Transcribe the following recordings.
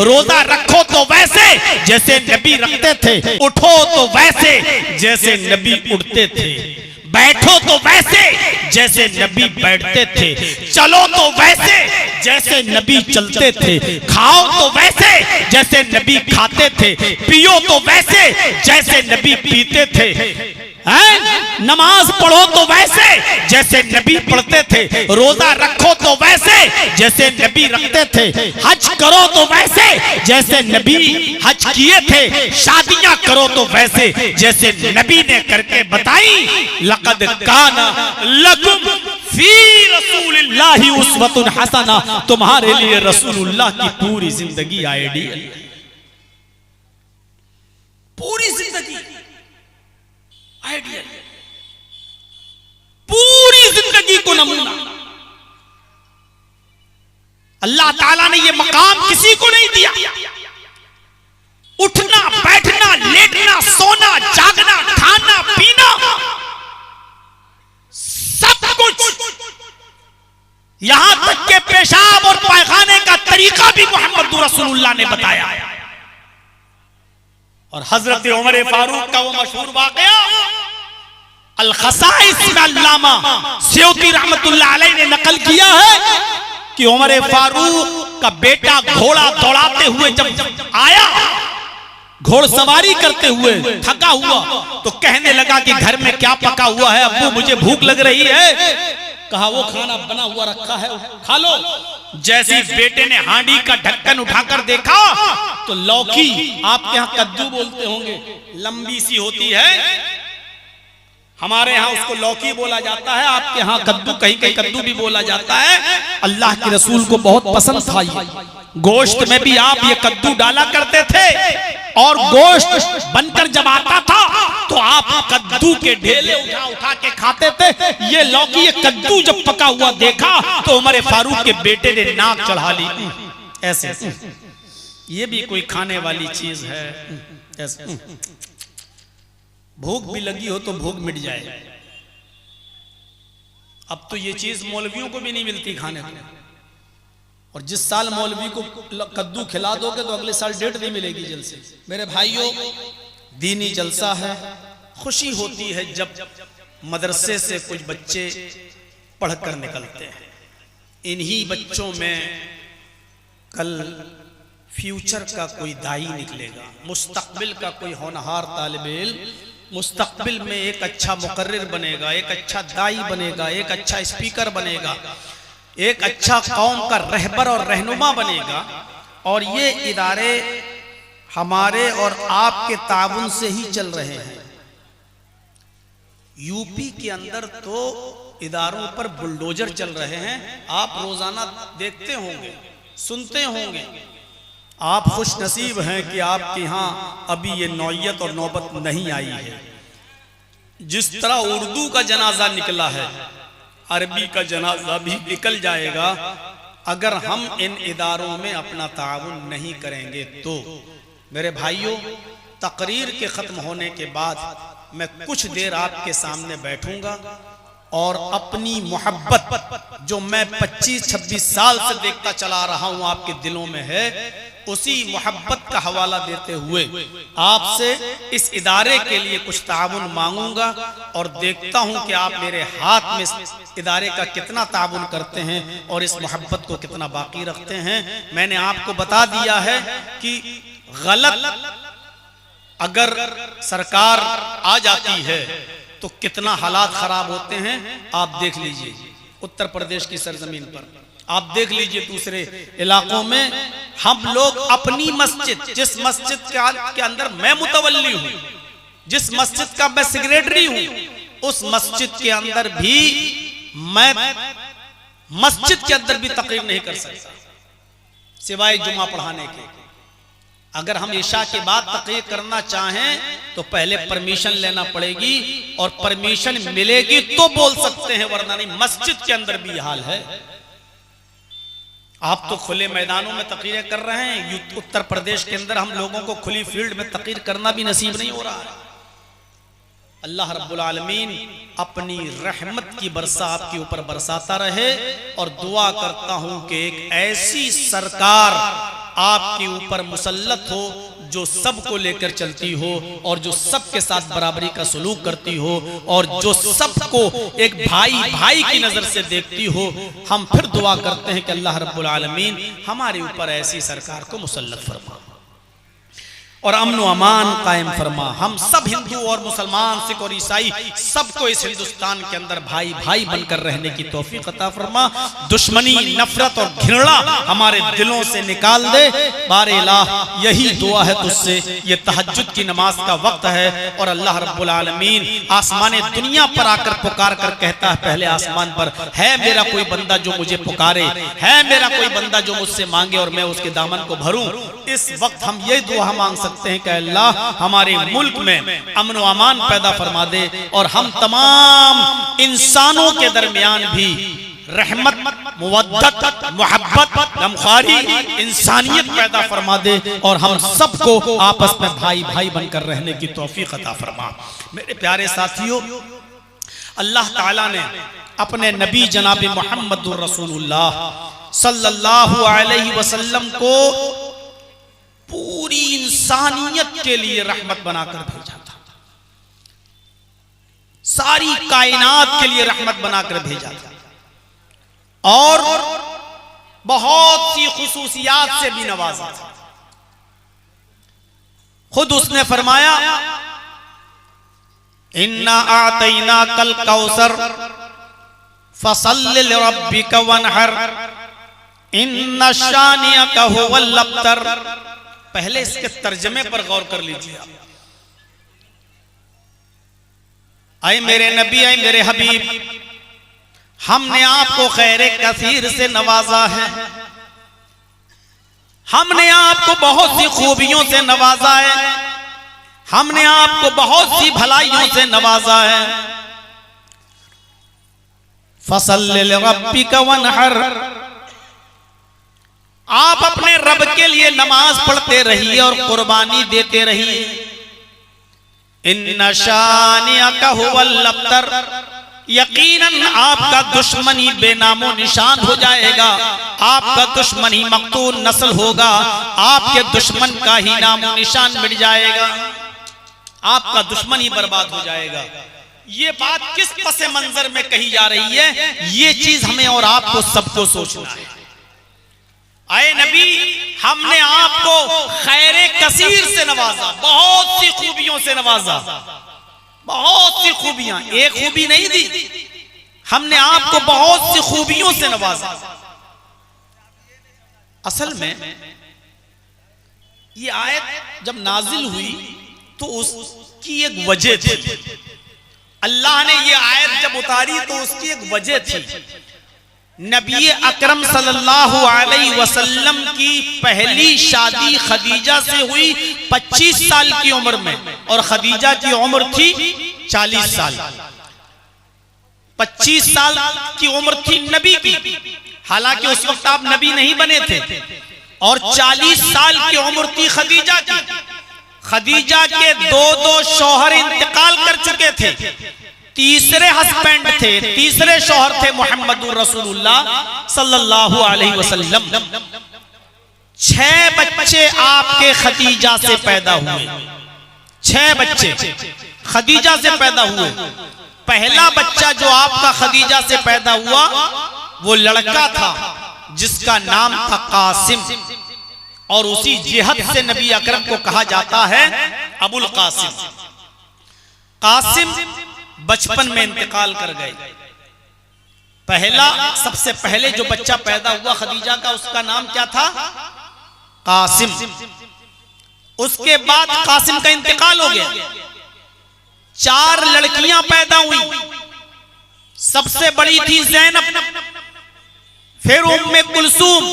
रोजा रखो तो वैसे जैसे नबी रखते थे, उठो तो वैसे जैसे नबी उठते थे, बैठो तो वैसे जैसे नबी बैठते थे, चलो तो वैसे जैसे नबी चलते थे, खाओ तो वैसे जैसे नबी खाते थे, पियो तो वैसे जैसे नबी पीते थे, नमाज पढ़ो तो वैसे जैसे नबी पढ़ते थे, रोजा रखो तो वैसे जैसे नबी रखते थे, हज करो तो वैसे जैसे नबी हज किए थे, शादियां करो तो वैसे जैसे नबी ने करके बताई। लक़द काना लकुम फी रसूलिल्लाहि उस्वतुन हसना, तुम्हारे लिए रसूलुल्लाह की पूरी जिंदगी आइडियल, पूरी जिंदगी आइडियल, पूरी जिंदगी को नमूना। अल्लाह ताला ने ये मकाम किसी को नहीं दिया। उठना बैठना लेटना सोना जागना खाना पीना सब कुछ, यहां तक के पेशाब और पायखाने का तरीका भी मोहम्मद रसूलुल्लाह ने बताया। और हजरत उमर फारूक का वो मशहूर वाकया अल-खसाइस में अल्लामा सयूती रहमतुल्लाह अलैह ने नकल किया है कि उमर फारूक का बेटा घोड़ा दौड़ाते हुए जब आया, घोड़सवारी करते हुए थका हुआ, तो कहने लगा कि घर में क्या पका हुआ है अब्बू, मुझे भूख लग रही है। कहा वो खाना बना हुआ रखा है, खा लो। जैसे बेटे ने हांडी का ढक्कन उठाकर देखा तो लौकी, आपके यहाँ कद्दू बोलते होंगे, लंबी सी होती है, हमारे यहाँ उसको लौकी बोला जाता है, आपके यहाँ कद्दू, कहीं कहीं कद्दू भी बोला जाता है। अल्लाह के रसूल को बहुत पसंद था ये गोश्त में भी आप ये कद्दू डाला करते थे, और गोश्त बनकर जब आता था तो आप कद्दू के ढेले उठा उठा के खाते थे। ये लौकी, ये कद्दू जब पका हुआ देखा तो उमर फारूक के बेटे ने नाक चढ़ा ली, ऐसे ये भी कोई खाने वाली चीज है, ऐसे भूख भी लगी हो तो भूख मिट जाए। अब तो ये चीज मौलवियों को भी नहीं मिलती खाने को, और जिस साल मौलवी को कद्दू खिला दोगे तो अगले साल डेट नहीं मिलेगी जल्द से। मेरे भाइयों, दीनी जलसा है, खुशी होती है जब मदरसे से कुछ बच्चे पढ़कर निकलते हैं। इन्हीं बच्चों में कल फ्यूचर का कोई दाई निकलेगा, मुस्तकबिल का कोई होनहार तालिब इल्म, मुस्तकबिल में एक अच्छा मुकर्रिर बनेगा, एक अच्छा दाई बनेगा, एक अच्छा स्पीकर बनेगा, एक अच्छा कौम का रहबर और रहनुमा बनेगा। और ये इदारे हमारे और आपके ताउन से ही चल रहे हैं। यूपी के अंदर तो इदारों पर बुलडोजर चल रहे हैं, आप रोजाना देखते होंगे, सुनते होंगे। आप खुश नसीब हैं कि आपके यहाँ अभी ये नौयत और नौबत नहीं आई है। जिस तरह उर्दू का जनाजा निकला है, अरबी का जनाजा भी निकल जाएगा अगर हम इन इदारों में अपना ताउन नहीं करेंगे तो। मेरे भाइयों, तकरीर के ख़त्म होने के बाद मैं कुछ देर आपके सामने बैठूंगा और अपनी मोहब्बत जो मैं 25-26 साल से देखता चला रहा हूं आपके दिलों में है, उसी मोहब्बत का हवाला देते हुए आपसे इस इदारे के लिए कुछ ताउन मांगूंगा और देखता हूं कि आप मेरे हाथ में इस इदारे का कितना ताउन करते हैं और इस मोहब्बत को कितना बाकी रखते हैं। मैंने आपको बता दिया है कि गलत अगर सरकार आ जाती है तो कितना हालात खराब होते हैं। आप देख लीजिए उत्तर प्रदेश की सरजमीन पर, आप देख लीजिए दूसरे इलाकों में, हम लोग अपनी मस्जिद, जिस मस्जिद के अंदर मैं मुतवल्ली हूं, जिस मस्जिद का मैं सेक्रेटरी हूं, उस मस्जिद के अंदर भी मैं मस्जिद के अंदर भी तकरीर नहीं कर सकता सिवाय जुमा पढ़ाने के। अगर हम इशा के बाद तकरीर करना चाहें तो पहले परमिशन लेना पड़ेगी, और परमिशन मिलेगी तो बोल सकते हैं, वरना नहीं। मस्जिद के अंदर भी हाल है। आप तो खुले मैदानों में तकरीरें कर रहे हैं, उत्तर प्रदेश के अंदर हम लोगों को खुली फील्ड में तकरीर करना भी नसीब नहीं हो रहा है। अल्लाह रब्बुल आलमीन अपनी रहमत की बरसा आपके ऊपर बरसाता रहे, और दुआ करता हूं कि एक ऐसी सरकार आपके ऊपर मुसल्लत हो, जो सबको लेकर चलती हो और जो सबके साथ बराबरी का सलूक करती हो और जो सबको एक भाई भाई की नजर से देखती हो। हम फिर दुआ करते हैं कि अल्लाह रब्बुल आलमीन हमारे ऊपर ऐसी सरकार को मुसल्लत फरमा और अमन व अमान कायम फरमा। हम सब हिंदू और मुसलमान, सिख और ईसाई सबको इस हिंदुस्तान के अंदर भाई भाई बनकर रहने की तौफीक अता फरमा। दुश्मनी, नफरत और घृणा हमारे दिलों से निकाल दे। बारे इलाह, यही दुआ है तुझसे। ये तहज्जुद की नमाज का वक्त है और अल्लाह रब्बुल आलमीन आसमान दुनिया पर आकर पुकार कर कहता है, पहले आसमान पर है मेरा कोई बंदा जो मुझे पुकारे, है मेरा कोई बंदा जो मुझसे मांगे और मैं उसके दामन को भरूं। इस वक्त हम ये दुआ मांग सकते हैं कि अल्लाह हमारे मुल्क में अमन व अमान पैदा फरमा दे और हम तमाम इंसानों के दरमियान भी रहमत, मुवद्दत, मोहब्बत, गमखारी, इंसानियत पैदा फरमा दे और हम सबको आपस में भाई भाई बनकर रहने की तौफीक अता फरमा। मेरे प्यारे साथियों, अल्लाह ताला ने अपने नबी जनाब मोहम्मदुर रसूलुल्लाह सल्लल्लाहु अलैहि वसल्लम को पूरी इंसानियत के लिए रहमत बनाकर भेजा था, सारी कायनात के लिए रहमत बनाकर भेजा था और बहुत सी खुसूसियात से भी नवाजा था। खुद उसने फरमाया, इन्ना आतैना कल कौसर फसल्लि लिरब्बिका वनहर इन्ना शानिअका हुवल अब्तर। पहले इसके तर्जमे पर गौर कर लीजिए। आए मेरे नबी, आए मेरे हबीब, हमने आपको खैरे कसीर से नवाजा है, हमने आपको बहुत सी खूबियों से नवाजा है, हमने आपको बहुत सी भलाइयों से नवाजा है। फसल्लि लिरब्बिका वनहर, आप अपने रब के लिए नमाज पढ़ते रहिए और कुर्बानी देते रहिए। इन्ना शानिअका हुवल अब्तर, यकीनन आपका दुश्मन ही बेनामो निशान हो जाएगा, आपका दुश्मन ही मकतूल नस्ल होगा, आपके दुश्मन का ही नामो निशान मिट जाएगा, आपका दुश्मन ही बर्बाद हो जाएगा। ये बात किस पसे मंजर में कही जा रही है, ये चीज हमें और आपको सबको सोचना है। आए नबी, हमने आपको खैरे कसीर से नवाजा, बहुत सी खूबियों से नवाजा, बहुत सी खूबियां, एक खूबी नहीं दी, हमने आपको बहुत सी खूबियों से नवाजा। असल में ये आयत जब नाजिल हुई तो उसकी एक वजह थी। अल्लाह ने ये आयत जब उतारी तो उसकी एक वजह थी। नबी अकरम सल्लल्लाहु अलैहि वसल्लम की पहली शादी खदीजा से हुई 25 साल की उम्र में और खदीजा की उम्र थी 40 साल। 25 साल की उम्र थी नबी की, हालांकि उस वक्त आप नबी नहीं बने थे, और 40 साल की उम्र थी खदीजा की। खदीजा के दो शौहर इंतकाल कर चुके थे, तीसरे हस्बैंड थे, तीसरे शौहर थे मोहम्मदुर रसूलुल्लाह सल्लल्लाहु अलैहि वसल्लम। 6 बच्चे आपके खदीजा से पैदा हुए, 6 बच्चे खदीजा से पैदा हुए। पहला बच्चा जो आपका खदीजा से पैदा हुआ वो लड़का था जिसका नाम था कासिम, और उसी जिहद से नबी अकरम को कहा जाता है अबुल कासिम। कासिम बचपन में इंतकाल कर गए। पहला, सबसे पहले जो बच्चा पैदा हुआ खदीजा का, उसका नाम क्या था? कासिम। उसके बाद कासिम का इंतकाल हो गया। 4 लड़कियां पैदा हुई। सबसे बड़ी थी ज़ैनब, फिर उम्मे कुलसूम,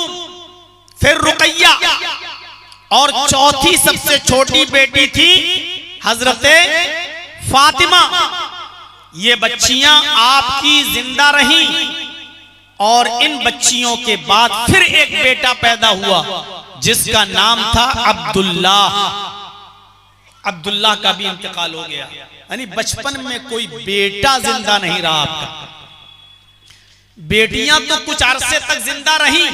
फिर रुकैया, और चौथी सबसे छोटी बेटी थी हजरते फातिमा। ये बच्चियां आपकी जिंदा रहीं, और इन बच्चियों के बाद फिर एक बेटा पैदा हुआ जिसका नाम था अब्दुल्ला। अब्दुल्ला का भी इंतकाल हो गया, यानी बचपन में कोई बेटा जिंदा नहीं रहा आपका। बेटियां तो कुछ अरसे तक जिंदा रहीं,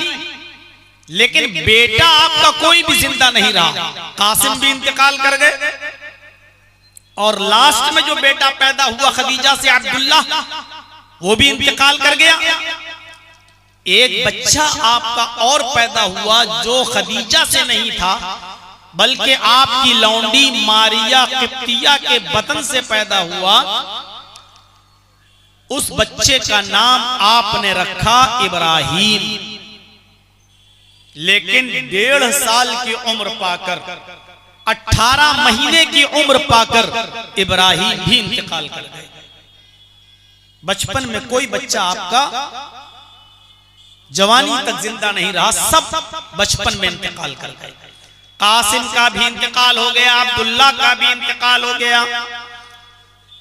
लेकिन बेटा आपका कोई भी जिंदा नहीं रहा। कासिम भी इंतकाल कर गए और लास्ट में जो बेटा पैदा हुआ खदीजा से, अब्दुल्ला, वो भी इंतकाल कर गया। एक बच्चा आपका और पैदा हुआ जो खदीजा से नहीं था बल्कि आपकी लौंडी मारिया किप्तिया के बतन से पैदा हुआ। उस बच्चे का नाम आपने रखा इब्राहिम। लेकिन 1.5 साल की उम्र पाकर, 18 महीने की उम्र पाकर इब्राहिम भी इंतकाल कर गए। बचपन में कोई बच्चा आपका जवानी तक जिंदा नहीं रहा, सब बचपन में इंतकाल कर गए। कासिम का भी इंतकाल हो गया, अब्दुल्ला का भी इंतकाल हो गया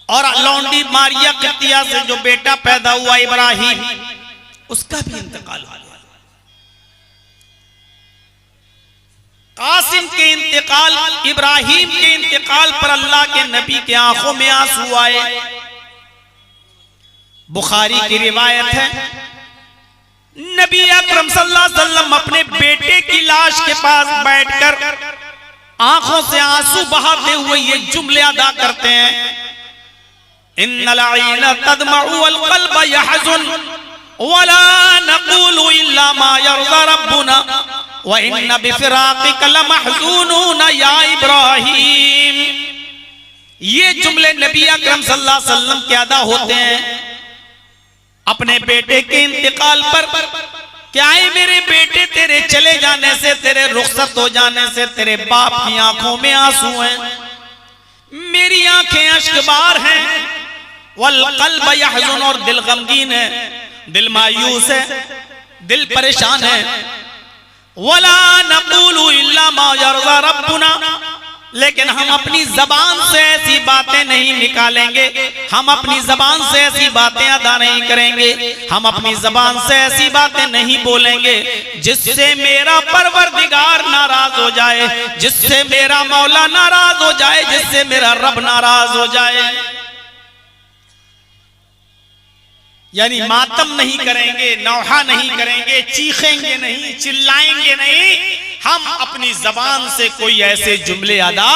और लौंडी मारिया किप्तिया से जो बेटा पैदा हुआ इब्राहिम, उसका भी इंतकाल हो गया। कासिम के इंतकाल, इब्राहिम के इंतकाल पर अल्लाह के नबी के आंखों में आंसू आए। बुखारी की रिवायत है, नबी अकरम सल्लल्लाहु अलैहि वसल्लम अपने बेटे की लाश के पास बैठकर आंखों से आंसू बहाते हुए ये जुमले अदा करते हैं, इन्नल ऐना तदमउ वल क़ल्ब यहज़ुन वला नक़ूलु इल्ला मा यरज़ा रब्बुना व इन्ना बिफ़िराक़िका लमहज़ूनून या इब्राहीम। ये जुमले नबी अकरम सल्लल्लाहु अलैहि वसल्लम के अदा होते हैं अपने बेटे के इंतकाल पर। क्या है मेरे बेटे, तेरे चले जाने से, तेरे रुखसत हो जाने से तेरे बाप की आंखों में आंसू हैं, मेरी आंखें अश्कबार हैं। वल क़ल्ब यहज़ुन, और दिल गमगीन है, दिल मायूस है, दिल परेशान है। वला नक़ूलु इल्ला मा यरज़ा रब्बुना, लेकिन हम अपनी जबान से ऐसी बातें नहीं निकालेंगे, हम अपनी जबान से ऐसी बातें अदा नहीं करेंगे, हम अपनी जबान से ऐसी बातें नहीं बोलेंगे जिससे मेरा परवरदिगार नाराज हो जाए, जिससे मेरा मौला नाराज हो जाए, जिससे मेरा रब नाराज हो जाए। यानी मातम नहीं करेंगे, नौहा नहीं करेंगे, चीखेंगे नहीं, चिल्लाएंगे नहीं, हम अपनी जबान से कोई ऐसे जुमले अदा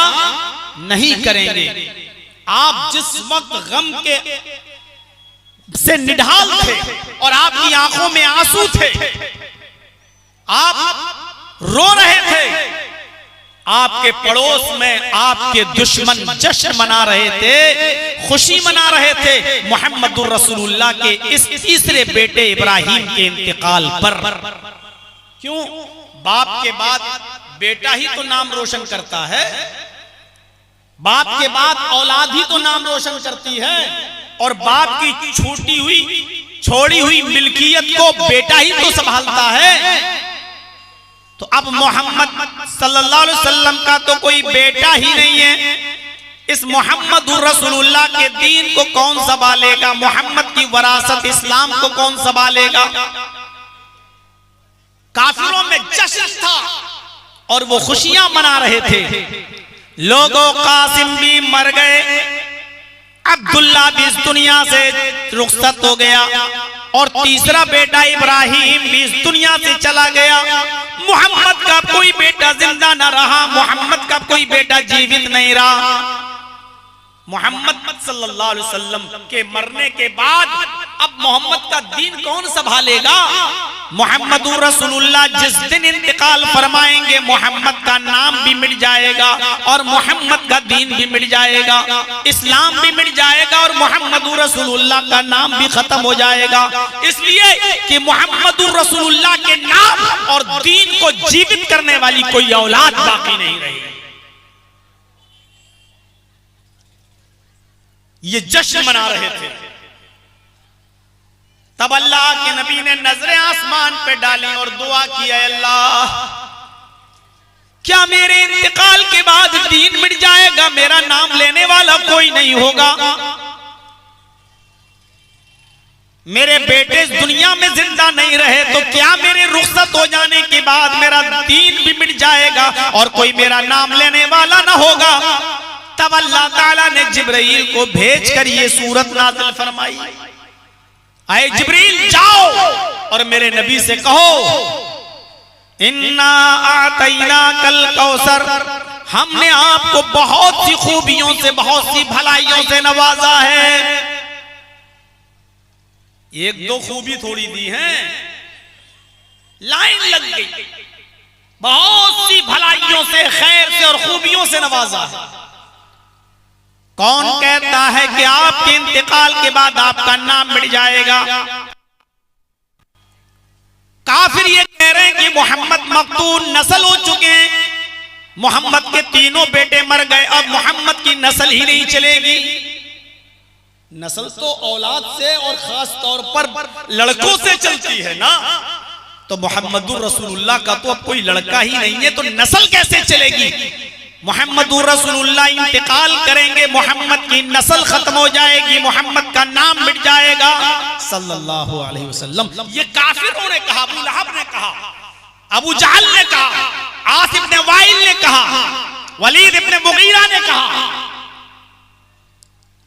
नहीं करेंगे। आप जिस वक्त गम के से निढाल थे और आपकी आंखों में आंसू थे, आप रो रहे थे, आपके पड़ोस में आपके दुश्मन जश्न मना रहे थे, खुशी मना रहे थे मुहम्मदुर रसूलुल्लाह के इस तीसरे बेटे इब्राहिम के इंतकाल पर। क्यों? बाप के बाद बेटा ही तो नाम रोशन करता है, बाप के बाद औलाद ही तो नाम रोशन करती है, और बाप की छोड़ी हुई मिल्कियत को बेटा ही तो संभालता है। तो अब मोहम्मद सल्लल्लाहु अलैहि वसल्लम का तो कोई बेटा ही नहीं है, इस मोहम्मदुर रसूलुल्लाह के दीन को कौन संभालेगा, मोहम्मद की वरासत इस्लाम को कौन संभालेगा। काफिरों में जश्न था और वो खुशियां मना रहे थे। लोगों, कासिम भी मर गए, अब्दुल्ला भी इस दुनिया से रुखसत हो गया और तीसरा बेटा इब्राहिम भी इस दुनिया से चला गया। मोहम्मद का कोई बेटा जिंदा न रहा, मोहम्मद का कोई बेटा जीवित नहीं रहा। मोहम्मद सल्लल्लाहु अलैहि वसल्लम के मरने के बाद अब मोहम्मद का दीन कौन संभालेगा। मोहम्मदुर रसूलुल्लाह जिस दिन इंतकाल फरमाएंगे मोहम्मद का नाम भी मिट जाएगा और मोहम्मद का दीन भी मिट जाएगा, इस्लाम भी मिट जाएगा और मोहम्मदुर रसूलुल्लाह का नाम भी खत्म हो जाएगा। इसलिए कि मोहम्मदुर रसूलुल्लाह के नाम और दीन को जीवित करने वाली कोई औलाद बाकी नहीं रही। ये जश्न मना रहे थे। तब अल्लाह के नबी ने नजरें आसमान पे डाली और दुआ की, अल्लाह क्या मेरे इंतकाल के बाद दीन मिट जाएगा, मेरा नाम लेने वाला कोई नहीं होगा, मेरे बेटे इस दुनिया में जिंदा नहीं रहे तो क्या मेरे रुखसत हो जाने के बाद मेरा दीन भी मिट जाएगा और कोई मेरा नाम लेने वाला ना होगा। तब अल्लाह ताला ने जिब्रील को भेजकर ये सूरत नाज़िल फरमाई, आए जिब्रील जाओ और मेरे नबी से कहो इन्ना आतैना कल कौसर, हमने आपको बहुत सी खूबियों से, बहुत सी भलाइयों से नवाजा है। एक दो खूबी थोड़ी दी है, लाइन लग गई। बहुत सी भलाइयों से, खैर से और खूबियों से नवाजा है। कौन कहता है कि आपके इंतकाल के बाद आपका नाम मिट जाएगा? काफिर ये कह रहे हैं कि मोहम्मद मक्तूल नस्ल हो चुके हैं, मोहम्मद के तीनों बेटे मर गए, अब मोहम्मद की नस्ल ही नहीं चलेगी। नस्ल तो औलाद से और खास तौर पर लड़कों से चलती है ना, तो मोहम्मदुर रसूलुल्लाह का तो अब कोई लड़का ही नहीं है, तो नस्ल कैसे चलेगी? मोहम्मदुर रसूलुल्लाह इंतकाल करेंगे, मोहम्मद की नस्ल खत्म हो जाएगी, मोहम्मद का नाम मिट जाएगा सल्लल्लाहु अलैहि वसल्लम। ये काफिरों ने कहा, अबू लहब ने कहा, अबू जहल ने कहा, आस इब्ने वाइल ने कहा, वलीद इब्ने मुगीरा ने कहा।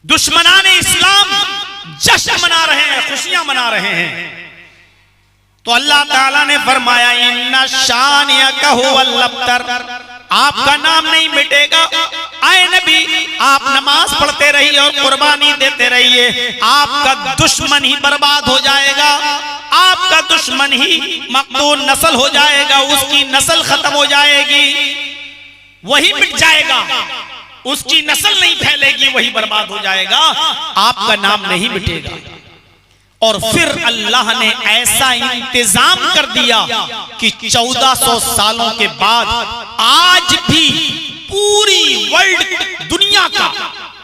दुश्मनाने इस्लाम जश्न मना रहे हैं, खुशियां मना रहे हैं। तो अल्लाह ताला ने फरमाया इन्ना शानियका हुवल अब्तर, आपका नाम नहीं मिटेगा। आए नबी, आप नमाज पढ़ते रहिए और कुर्बानी देते रहिए, आपका दुश्मन ही बर्बाद हो जाएगा, आपका दुश्मन ही मक्तूल नस्ल हो जाएगा, उसकी नस्ल खत्म हो जाएगी, वही मिट जाएगा, उसकी नस्ल नहीं फैलेगी, वही बर्बाद हो जाएगा, आपका नाम नहीं मिटेगा। और फिर अल्लाह ने ऐसा इंतजाम कर दिया कि 1400 सालों के बाद आज भी पूरी वर्ल्ड, दुनिया का,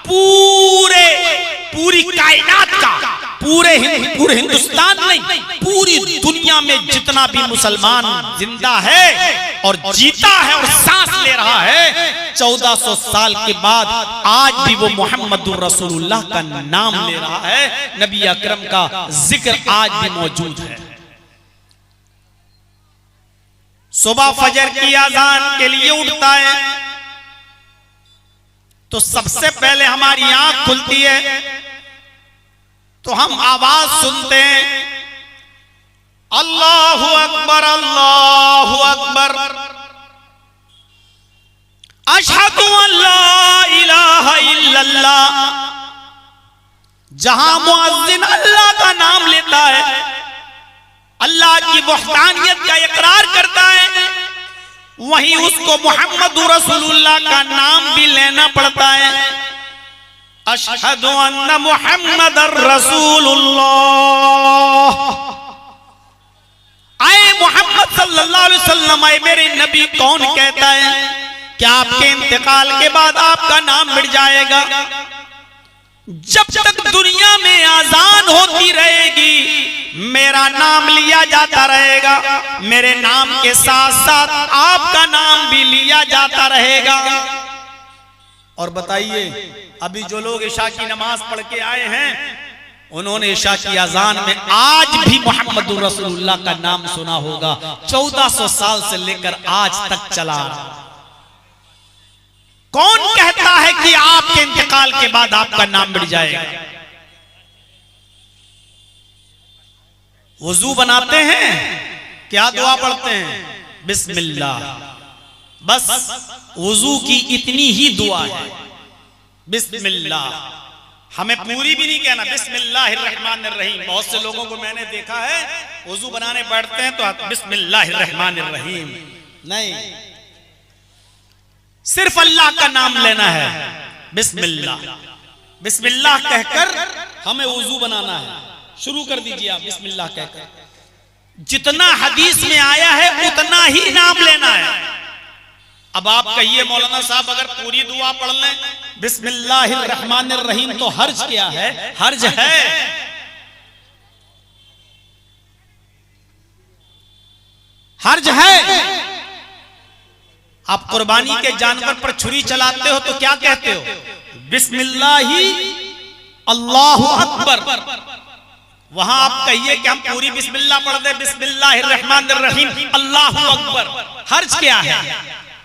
पूरी कायनात का, पूरे हिंदुस्तान नहीं, पूरी दुनिया में जितना भी मुसलमान जिंदा है और जीता है और सांस ले रहा है, 1400 साल के बाद आज भी वो मोहम्मदुर रसूलुल्लाह का नाम ले रहा है, नबी अकरम का जिक्र आज भी मौजूद है। सुबह फजर की अजान के लिए उठता है तो सबसे पहले हमारी आंख खुलती है तो हम आवाज सुनते हैं, अल्लाहु अकबर, अल्लाहु अकबर, अशहदु अल्ला इलाहा इल्लल्लाह। जहां मुअज्जिन अल्लाह का नाम लेता है, अल्लाह की वहदानियत का इकरार करता है, वहीं उसको मुहम्मदुर रसूलुल्लाह का नाम भी लेना पड़ता है। अशहदु अन्ना मुहम्मदर रसूलुल्लाह। आए मोहम्मद सल्लल्लाहु अलैहि वसल्लम, आए मेरे नबी, कौन कहता है कि आपके इंतकाल के बाद आपका नाम मिट जाएगा? जब तक दुनिया में आजान होती रहेगी, मेरा नाम लिया जाता रहेगा, मेरे नाम के साथ साथ आपका नाम भी लिया जाता रहेगा। और बताइए, अभी जो लोग इशा की नमाज पढ़ के आए हैं, उन्होंने इशा की अजान में आज भी मोहम्मदुर रसूलुल्लाह का नाम सुना होगा। 1400 साल से लेकर आज तक चला। कौन कहता है कि आपके इंतकाल के बाद आपका नाम मिट जाएगा? वुजू बनाते हैं, क्या दुआ पढ़ते हैं? बिस्मिल्लाह। बस वुजू की इतनी ही दुआ है, बिस्मिल्लाह। हमें पूरी भी नहीं कहना, बिस्मिल्लाहिर्रहमानिर्रहीम। बहुत से लोगों को मैंने देखा है वुजू बनाने बैठते हैं तो बिस्मिल्लाहिर्रहमानिर्रहीम नहीं, सिर्फ अल्लाह का नाम लेना है, बिस्मिल्लाह। बिस्मिल्लाह कहकर हमें वुजू बनाना है। शुरू कर दीजिए आप बिस्मिल्लाह कहकर। जितना हदीस में आया है उतना ही नाम लेना है। अब आप कहिए मौलाना साहब, अगर पूरी दुआ पढ़ लें बिस्मिल्लाहिर्रहमानिर्रहीम तो हर्ज क्या है? हर्ज है। हर्ज है। आप कुर्बानी के जानवर पर छुरी चलाते हो तो क्या कहते हो? बिस्मिल्लाही अल्लाहु अकबर। वहां आप कहिए कि हम पूरी बिस्मिल्लाह पढ़ दे, बिस्मिल्लाहिर्रहमानिर्रहीम अल्लाहु अकबर। हर्ज क्या है?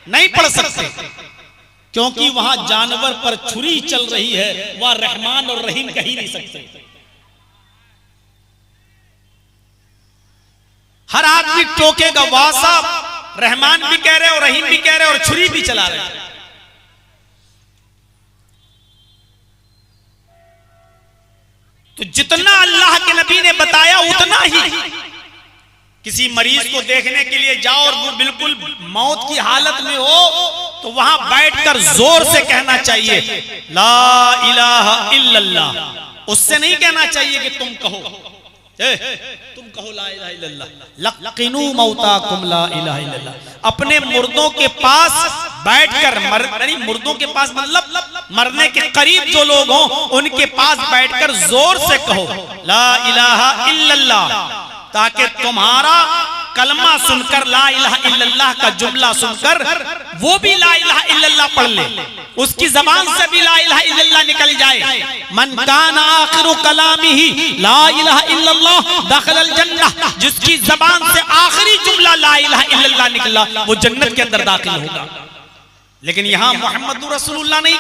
नहीं पढ़ सकते, क्योंकि वहां जानवर पर छुरी चल रही है, वह रहमान और रहीम कह ही नहीं सकते। हर आदमी टोकेगा, वाह साहब रहमान भी कह रहे और रहीम भी कह रहे और छुरी भी चला रहे। तो जितना अल्लाह के नबी ने बताया उतना ही। किसी मरीज को देखने के लिए जाओ और वो बिल्कुल मौत की हालत में हो तो वहां बैठकर जोर से कहना चाहिए ला इलाहा इल्लल्लाह। उससे नहीं कहना चाहिए कि तुम कहो ला इलाहा इल्लल्लाह, लक़िनू मौताकुम ला इलाहा इल्लल्लाह। अपने मुर्दों के पास बैठकर मुर्दों के पास मतलब मरने के करीब जो लोग हों उनके पास बैठकर जोर से कहो ला इलाहा इल्लल्लाह, ताकि तुम्हारा कलमा सुनकर ला इलाहा इल्लल्लाह का जुमला सुनकर वो भी ला इलाहा इल्लल्लाह पढ़ ले, उसकी जबान से भी ला इलाहा इल्लल्लाह निकल जाए। मन कान आखिरु कलामिही ला इलाहा इल्लल्लाह दखलल जन्नह, जिसकी जबान से आखिरी जुमला ला इलाहा इल्लल्लाह निकला वो जन्नत के अंदर दाखिल होगा। लेकिन यहाँ मोहम्मद रसूलुल्लाह नहीं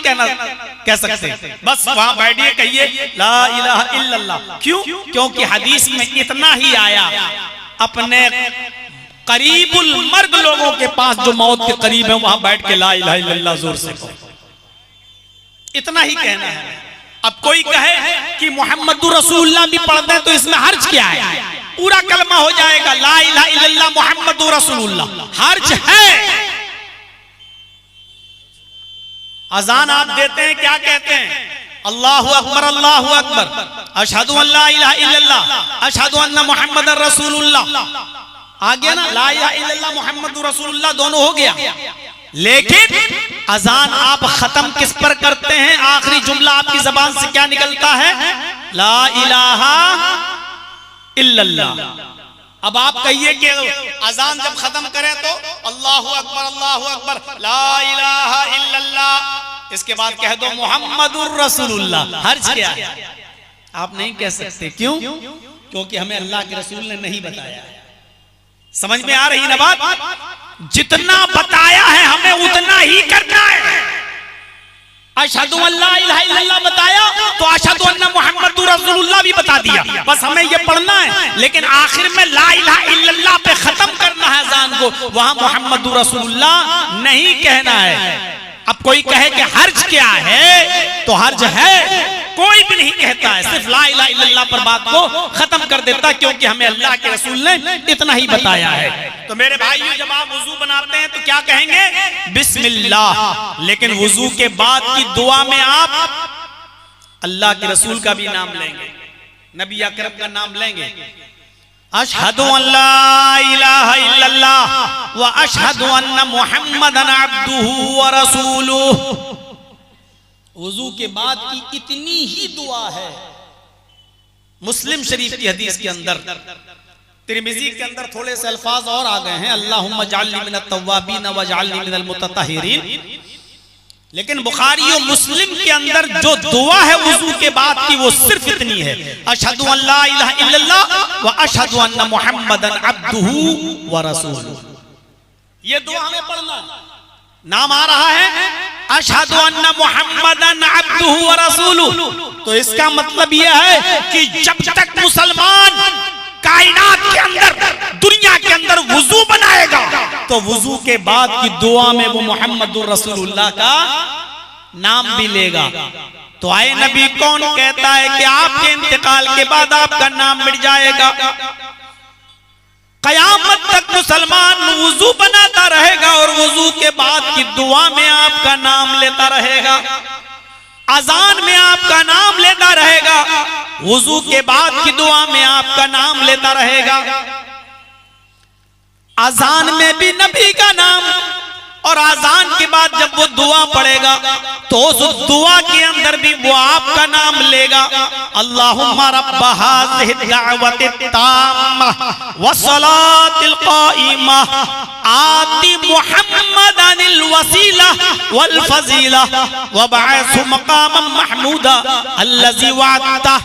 कह सकते, बस वहां बैठिए कहिए ला इलाहा इल्लल्लाह। क्यों? क्योंकि हदीस में इतना ही आया, अपने करीबुल मर्द लोगों के पास जो मौत के करीब है वहां बैठ के ला इलाहा इल्लल्लाह जोर से कहो, इतना ही कहना है। अब कोई कहे कि मोहम्मद रसूलुल्लाह भी पढ़ दे तो इसमें हर्ज क्या है? पूरा कलमा हो जाएगा ला इलाहा इल्लल्लाह मोहम्मद रसूलुल्लाह, हर्ज है। अजान आप देते हैं, क्या कहते हैं? अल्लाहु अकबर अल्लाहु अकबर, अशहदु अल्ला इलाहा इल्लल्लाह, अशहदु अन्ना मुहम्मदर रसूलुल्लाह। आ गया ना, ला इलाहा इल्लल्लाह मुहम्मदुर रसूलुल्लाह दोनों हो गया। लेकिन अजान आप खत्म किस पर करते हैं? आखिरी जुमला आपकी जबान से क्या निकलता है? ला इलाहा इल्लल्लाह। अब आप कहिए कि अजान जब खत्म करें तो अल्लाहु अकबर ला इलाहा इल्लल्लाह, इसके बाद कह दो मुहम्मदुर रसूलुल्लाह, हर्ज क्या है? आप नहीं कह सकते। क्यों? क्योंकि हमें अल्लाह के रसूल ने नहीं बताया। समझ में आ रही ना बात? जितना बताया है हमें उतना ही करना है। अशहदु अल्ला इलाहा इल्लल्लाह बताया तो अशहदु अन्ना मुहम्मदुर रसूलुल्लाह भी बता दिया, बस हमें ये पढ़ना है। लेकिन आखिर में ला इलाहा इल्लल्लाह पे खत्म करना है अज़ान को, वहां मुहम्मदुर रसूलुल्लाह नहीं कहना है। अब कोई कहे कि हर्ज क्या है, तो हर्ज है, कोई भी नहीं कहता है, सिर्फ ला इलाहा इल्लल्लाह पर बात को खत्म कर देता, क्योंकि हमें अल्लाह के रसूल ने इतना ही बताया है। तो मेरे भाइयों, जब आप वुजू बनाते हैं तो क्या कहेंगे? बिस्मिल्लाह। लेकिन वुजू के बाद की दुआ में आप अल्लाह के रसूल का भी नाम लेंगे, नबी अकरम का नाम लेंगे। अशहदु अल्ला इलाहा इल्लल्लाह व अशहदु अन्ना मुहम्मदन अब्दुहु व रसूलुहु। वुजू के बाद की इतनी ही दुआ है। मुस्लिम शरीफ की हदीस के अंदर, तिरमिजी के अंदर थोड़े से अल्फाज और आ गए हैं, अल्लाहुम्मा जअलनी मिनत तव्वाबीन व जअलनी मिनल मुतत्तहिरीन। लेकिन बुखारी और मुस्लिम के अंदर जो दुआ है वुजू के बाद की, वो सिर्फ इतनी है, अशहदु अल्ला इलाहा इल्लल्लाह व अशहदु अन्ना मुहम्मदन अब्दुहु व रसूलुहु। ये दुआ हमें पढ़ना। नाम आ रहा है अशहदु अन्ना मुहम्मदन अब्दुहु व रसूलुहु, तो इसका मतलब यह है कि जब तक मुसलमान कायनात के अंदर, दुनिया के अंदर वुजू बनाएगा तो वुजू के बाद की दुआ में वो मुहम्मदुर रसूलुल्लाह का नाम भी लेगा। तो आए नबी कौन कहता है कि आपके इंतकाल के बाद आपका नाम मिट जाएगा? कयामत तक मुसलमान वुजू बनाता रहेगा और वुजू के बाद की दुआ में आपका नाम लेता रहेगा, अजान में आपका नाम लेता रहेगा, वुजू के बाद की दुआ में आपका नाम लेता रहेगा। अजान में भी नबी का नाम, और अजान के बाद जब वो दुआ पढ़ेगा तो उस दुआ के अंदर भी वो आपका नाम लेगा। अल्लाहुम्मा रब्बा हाज़िहि दावति ताम्मा व सलातिल क़ाइमा आति मुहम्मदनिल वसीला वल फजीला व बअसहु मक़ामम महमूदा अल्लज़ी वअदता।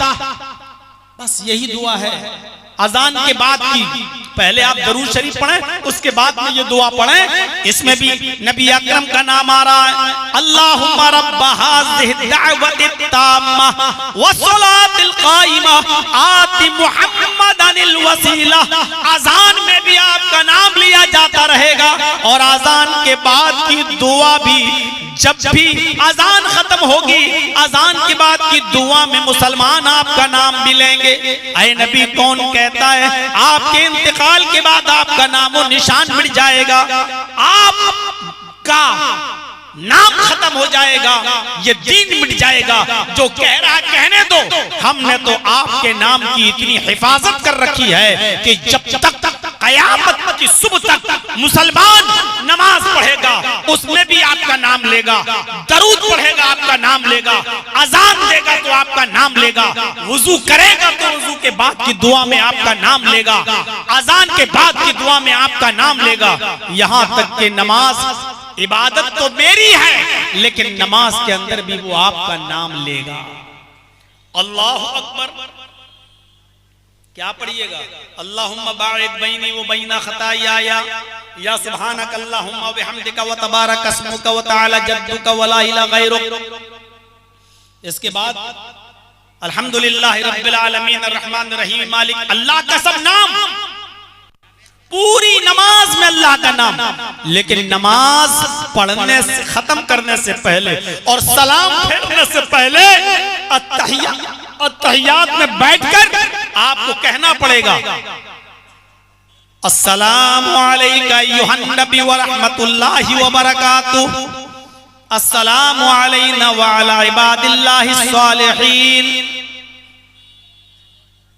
बस यही दुआ है अजान के बाद की। पहले आप दरूद शरीफ पढ़ें, उसके बाद में ये दुआ पढ़ें। इसमें भी नबी अकरम का नाम आ रहा है, अल्लाहुम्मा रब्बा हाज़िहि दावति ताम्मा व सलातिल क़ाइमा आति मुहम्मदनिल वसीला। अजान में भी भी आपका नाम लिया जाता रहेगा। और अजान के बाद की दुआ भी, जब भी अजान खत्म होगी, अजान के बाद की दुआ में मुसलमान आपका नाम भी लेंगे। ऐ नबी, कौन कहता है आपके इंतकाल के बाद आपका नाम और निशान मिट जाएगा, आपका नाम खत्म हो जाएगा, ये दीन मिट जाएगा। जो कह रहा है कहने दो, हमने तो आपके नाम की इतनी हिफाजत कर रखी है कि जब तक कयामत की सुबह तक मुसलमान नमाज पढ़ेगा उसमें भी आपका नाम लेगा, दरूद पढ़ेगा आपका नाम लेगा, अजान देगा तो आपका नाम लेगा, वुजू करेगा तो वुजू के बाद की दुआ में आपका नाम लेगा, अजान के बाद की दुआ में आपका नाम लेगा। यहाँ तक कि नमाज इबादत तो मेरी है, लेकिन नमाज के अंदर भी वो आपका नाम लेगा। अल्लाहु अकबर, क्या पढ़िएगा? अल्लाहुम्मा बाइद बैनी व बैना खताया या सुब्हानक अल्लाहुम्मा व बिहम्दिका व तबारक अस्मुका व तआला जद्दुका व ला इलाहा गैरुक। इसके बाद अल्हम्दुलिल्लाहि रब्बिल आलमीन अर्रहमानिर रहीम मालिक, अल्लाह का सब नाम, पूरी नमाज में अल्लाह का नाम। लेकिन नमाज पढ़ने से, खत्म करने से पहले और सलाम फेरने से पहले अत्तहियात में बैठकर आपको कहना पड़ेगा, अस्सलामु अलैका अय्युहन नबी व रहमतुल्लाहि व बरकातुहू, अस्सलामु अलैना व अला इबादिल्लाहिस सालिहीन,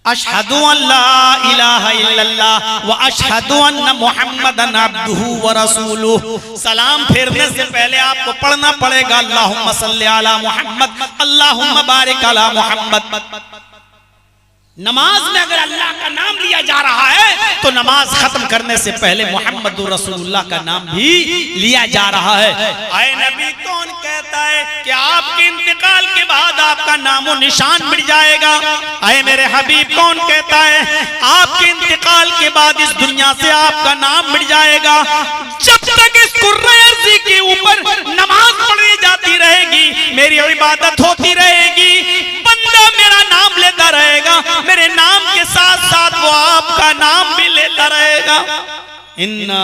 अशहदु अल्ला इलाहा इल्लल्लाह व अशहदु अन्ना मुहम्मदन अब्दुहु व रसूलुहु। सलाम फेरने से पहले आपको पढ़ना पड़ेगा अल्लाहुम्मा सल्ली अला मुहम्मद, अल्लाहुम्मा बारिक अला मुहम्मद। नमाज में अगर अल्लाह का नाम लिया जा रहा है तो नमाज खत्म करने से पहले मुहम्मदुर रसूलुल्लाह का नाम भी लिया जा रहा है। ऐ नबी, कौन कहता है कि आपके इंतकाल के बाद आपका नामो निशान मिट जाएगा? ऐ मेरे हबीब, कौन कहता है आपके इंतकाल के बाद इस दुनिया से आपका नाम मिट जाएगा? जब तक इस कुर्रे अर्ज़ी के ऊपर नमाज पढ़ी जाती रहेगी, मेरी इबादत होती रहेगी, बंदा मेरा नाम लेता रहेगा, मेरे नाम के साथ साथ वो आपका नाम भी लेता रहेगा। इन्ना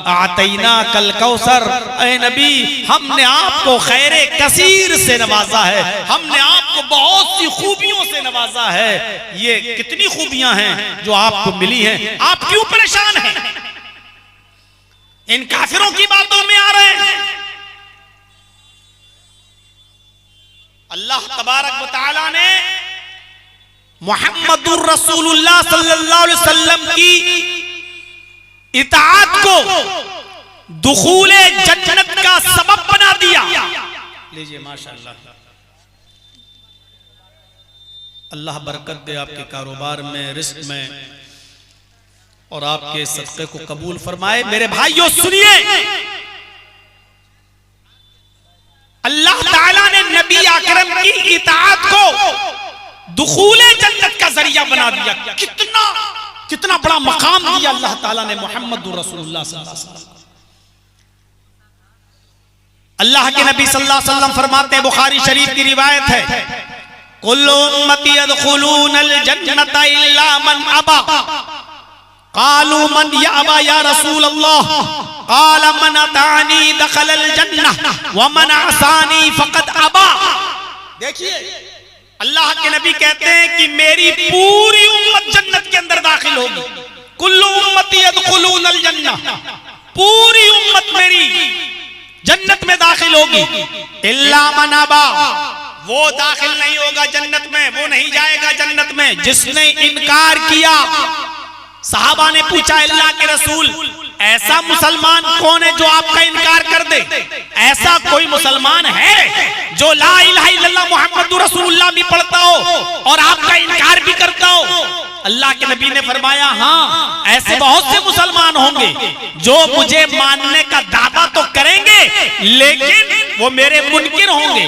आतैना कल कौसर, ऐ नबी, हमने आपको खैरे कसीर से नवाजा है, हमने आपको बहुत सी खूबियों से नवाजा है। ये कितनी खूबियां हैं जो आपको मिली हैं, आप क्यों परेशान हैं? इन काफिरों की बातों में आ रहे हैं। अल्लाह तबारक व तआला ने मुहम्मदुर रसूलुल्लाह सल्लल्लाहु अलैहि वसल्लम की इताअत को दुखूले जन्नत का सबब बना दिया। लीजिए, माशाअल्लाह, अल्लाह बरकत दे आपके कारोबार में, रिस्क में, और आपके सदक़े को कबूल फरमाए। मेरे भाइयों सुनिए, अल्लाह ताला ने नबी अकरम की इताअत को दुखूले जन्नत का जरिया बना दिया। कितना कितना बड़ा मकाम दिया अल्लाह ताला ने मुहम्मदुर रसूलुल्लाह सल्लल्लाहु अलैहि वसल्लम। अल्लाह के नबी सल्लल्लाहु अलैहि वसल्लम फरमाते हैं, बुखारी शरीफ की रिवायत है, कुल्लु उम्मती यदखुलूनल जन्नता इल्ला मन अबा, कालू मन या अबा या रसूल अल्लाह, काल मन अतानी दखलल जन्नह व मन असानी फकद अबा। देखिए, अल्लाह के नबी कहते हैं कि मेरी पूरी उम्मत जन्नत के अंदर दाखिल होगी। कुल्लु उम्मती यदखुलूनल जन्नह, पूरी उम्मत मेरी जन्नत में दाखिल होगी, इल्ला मन अबा, वो दाखिल नहीं होगा जन्नत में, वो नहीं जाएगा जन्नत में जिसने इनकार किया। सहाबा ने पूछा, अल्लाह के रसूल, ऐसा मुसलमान कौन है जो आपका इनकार कर दे? ऐसा कोई मुसलमान है जो ला इलाहा इल्लल्लाह मुहम्मदुर रसूलुल्लाह भी पढ़ता हो और आपका इनकार भी करता हो? अल्लाह के नबी ने फरमाया, हाँ, ऐसे बहुत से मुसलमान होंगे जो मुझे मानने का दावा तो करेंगे, लेकिन वो मेरे मुनकिर होंगे,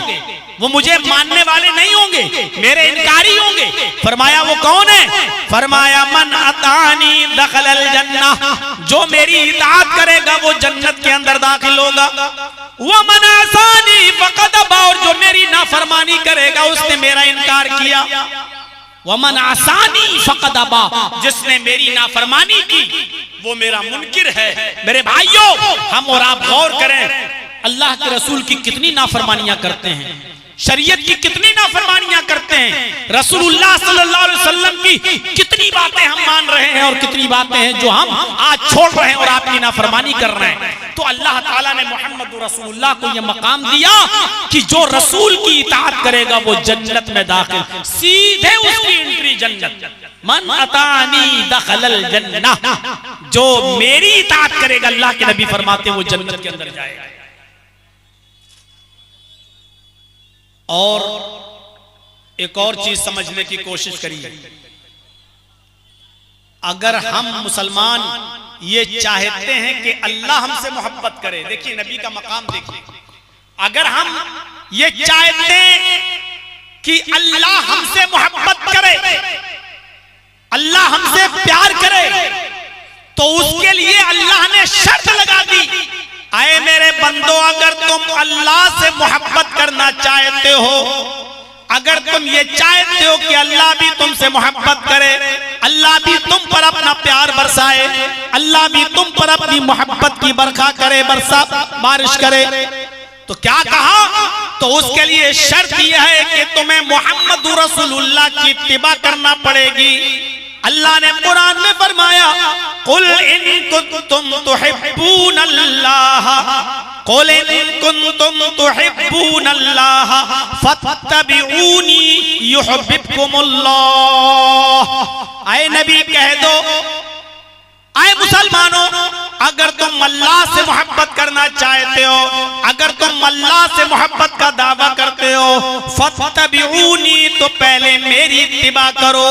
वो मुझे मानने वाले नहीं होंगे, मेरे इनकारी होंगे। फरमाया, वो कौन है? फरमाया, मन अतानी दखलल जन्नह, जो मेरी इताअत करेगा वो जन्नत के अंदर दाखिल होगा। वो मन असानी फकद अबा, और जो मेरी नाफरमानी करेगा उसने मेरा इनकार किया। वमन आसानी फकद अबा, जिसने मेरी नाफरमानी की वो मेरा मुनकिर है। मेरे भाइयों, हम और आप गौर करें, अल्लाह के रसूल की कितनी नाफरमानियां करते हैं, शरीयत की कितनी नाफरमानियां करते हैं, रसूलुल्लाह सल्लल्लाहु अलैहि वसल्लम की कितनी बातें हम मान रहे हैं और कितनी बातें हैं जो हम आज छोड़ रहे हैं और आपकी नाफरमानी कर रहे हैं। तो अल्लाह ताला ने मोहम्मद रसूलुल्लाह को यह मकाम दिया कि जो रसूल की इताअत करेगा वो जन्नत में दाखिल, सीधे उसकी एंट्री जन्नत। मन अतानी दखलल जन्नह, जो मेरी इताअत करेगा, अल्लाह के नबी फरमाते वो जन्नत के अंदर जाएगा। और एक और चीज समझने की कोशिश करिए, अगर हम मुसलमान ये चाहते हैं कि अल्लाह हमसे मोहब्बत करे, देखिए नबी का मकाम देखिए, अगर हम ये चाहते हैं कि अल्लाह हमसे मोहब्बत करे, अल्लाह हमसे प्यार करे, तो उसके लिए अल्लाह ने शर्त लगा दी, आए मेरे बंदो, अगर तुम अल्लाह से मोहब्बत करना चाहते हो, अगर तुम ये चाहते हो कि अल्लाह भी तुमसे मोहब्बत करे, अल्लाह भी तुम पर अपना प्यार बरसाए, अल्लाह भी तुम पर अपनी मोहब्बत की बरखा करे, बारिश करे, तो क्या कहा? तो उसके लिए शर्त यह है कि तुम्हें मोहम्मद रसूलुल्लाह की इत्तिबा करना पड़ेगी। अल्लाह ने कुरान में फरमाया, कुल इन कुंतुम तुहिब्बूनल्लाह, कुल इन कुंतुम तुहिब्बूनल्लाह फत्तबिऊनी युहिब्बुकुमुल्लाह। आए नबी कह दो, आए मुसलमानों, अगर तुम अल्लाह से मोहब्बत करना चाहते हो, अगर तुम अल्लाह से मोहब्बत का दावा करते हो, फत्तबिऊनी, तो पहले मेरी इत्तिबा करो,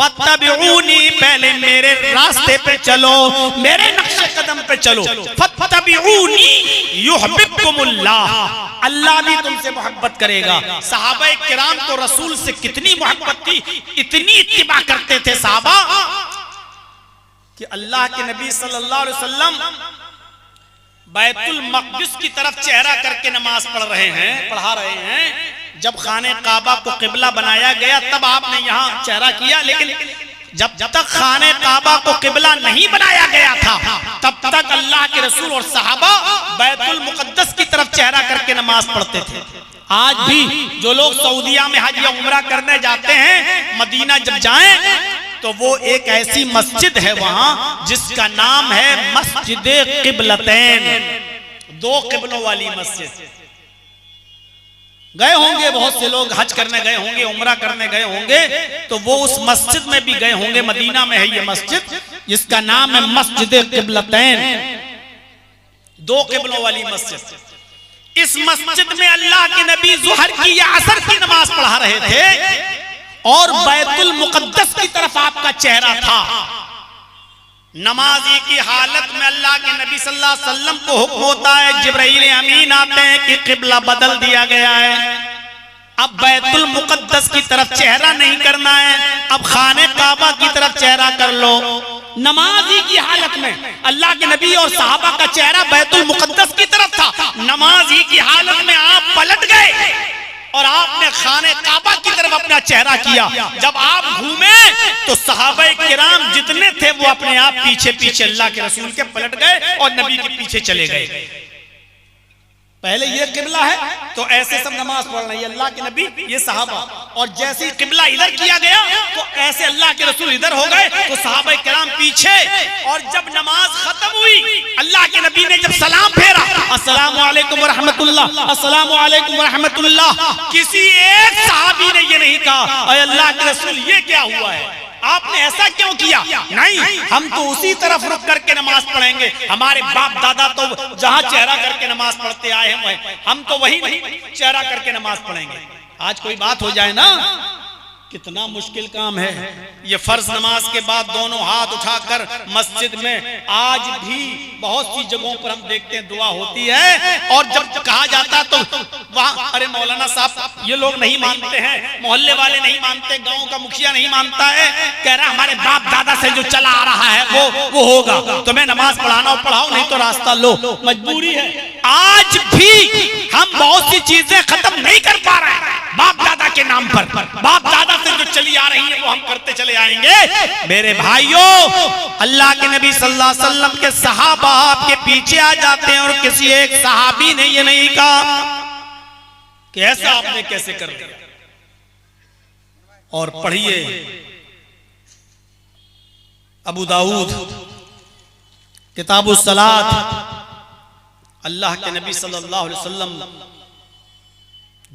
फत्तबिऊनी, पहले मेरे रास्ते पे चलो, मेरे नक्शे कदम पे चलो, फत्तबिऊनी युहिब्बुकुमुल्लाह, अल्लाह भी तुमसे मोहब्बत करेगा। सहाबाए किराम तो रसूल से कितनी मोहब्बत थी, इतनी इत्तिबा करते थे सहाबा कि अल्लाह के नबी सल्लल्लाहु अलैहि वसल्लम बैतुल मक़दिस की तरफ चेहरा करके नमाज पढ़ा रहे हैं। जब खाने काबा को किबला बनाया गया तब आपने यहाँ चेहरा किया, लेकिन जब तक खाने काबा को किबला नहीं बनाया गया था तब तक अल्लाह के रसूल और सहाबा बैतुल मुक़द्दस की तरफ चेहरा करके नमाज पढ़ते थे। आज भी जो लोग सऊदीया में हज या उम्रा करने जाते हैं, मदीना जब जाएं तो वो एक ऐसी मस्जिद है वहां जिसका नाम है मस्जिद किबलतैन, दो किबलों वाली मस्जिद। गए होंगे बहुत से लोग, हज करने गए होंगे, उम्रा करने गए होंगे, तो वो उस मस्जिद में भी गए होंगे। मदीना में है ये मस्जिद जिसका नाम है मस्जिद किबलतैन, दो किबलों वाली मस्जिद। इस मस्जिद में अल्लाह के नबी ज़ुहर की या असर की नमाज पढ़ा रहे थे और बैतुल मुक़द्दस की तरफ आपका चेहरा था। नमाजी की हालत में अल्लाह के नबी सल्लल्लाहु अलैहि वसल्लम को हुक्म होता है, जिब्राइल अमीन आते हैं कि किबला बदल दिया गया है, अब बैतुल मुक़द्दस की तरफ चेहरा नहीं करना है, अब खाने काबा की तरफ चेहरा कर लो। नमाजी की हालत में अल्लाह के नबी और सहाबा का चेहरा बैतुल मुक़द्दस की तरफ था। नमाजी की हालत में आप पलट गए और आपने खाने काबा की तरफ अपना चेहरा किया। जब आप घूमे तो सहाबाए किराम जितने थे वो अपने आप पीछे पीछे अल्लाह के रसूल के पलट गए और नबी के पीछे चले गए। पहले ये किबला है तो ऐसे सब नमाज पढ़ रहे हैं, अल्लाह के नबी, ये सहाबा, और जैसे ही किबला इधर किया गया तो ऐसे अल्लाह के रसूल इधर हो गए तो सहाबाए किराम पीछे। और जब नमाज खत्म हुई, अल्लाह के नबी ने जब सलाम फेरा, अस्सलामु अलैकुम व रहमतुल्लाह, अस्सलामु अलैकुम व रहमतुल्लाह, किसी एक सहाबी ने ये नहीं कहा अरे अल्लाह के रसूल ये क्या हुआ है, आपने ऐसा क्यों किया? नहीं, हम तो उसी तरफ रुक करके नमाज पढ़ेंगे, हमारे बाप दादा तो जहां चेहरा करके नमाज पढ़ते आए हैं हम तो वही चेहरा करके नमाज पढ़ेंगे। आज कोई बात हो जाए ना, कितना मुश्किल काम है। ये फर्ज नमाज के बाद दोनों हाथ उठाकर मस्जिद में आज भी बहुत सी जगहों पर हम देखते हैं दुआ होती है, और जब कहा जाता तो वहां अरे मौलाना साहब ये लोग नहीं मानते हैं, मोहल्ले वाले नहीं मानते, गांव का मुखिया नहीं मानता है, कह रहा हमारे बाप दादा से जो चला आ रहा है वो होगा, तुम्हें नमाज पढ़ाना हो पढ़ाओ, नहीं तो रास्ता लो, मजबूरी है। आज भी हम बहुत सी चीजें खत्म नहीं कर पा रहे हैं बाप दादा के नाम पर। बाप दादा से जो चली आ रही है वो हम करते चले आएंगे। मेरे भाइयों, अल्लाह के नबी सल्लल्लाहु अलैहि वसल्लम के सहाबा आपके पीछे आ जाते हैं और किसी एक सहाबी ने ये नहीं कहा कि ऐसा आपने कैसे कर लिया। और पढ़िए अबू दाऊद किताबुस सलात, अल्लाह के नबी सल्लल्लाहु अलैहि वसल्लम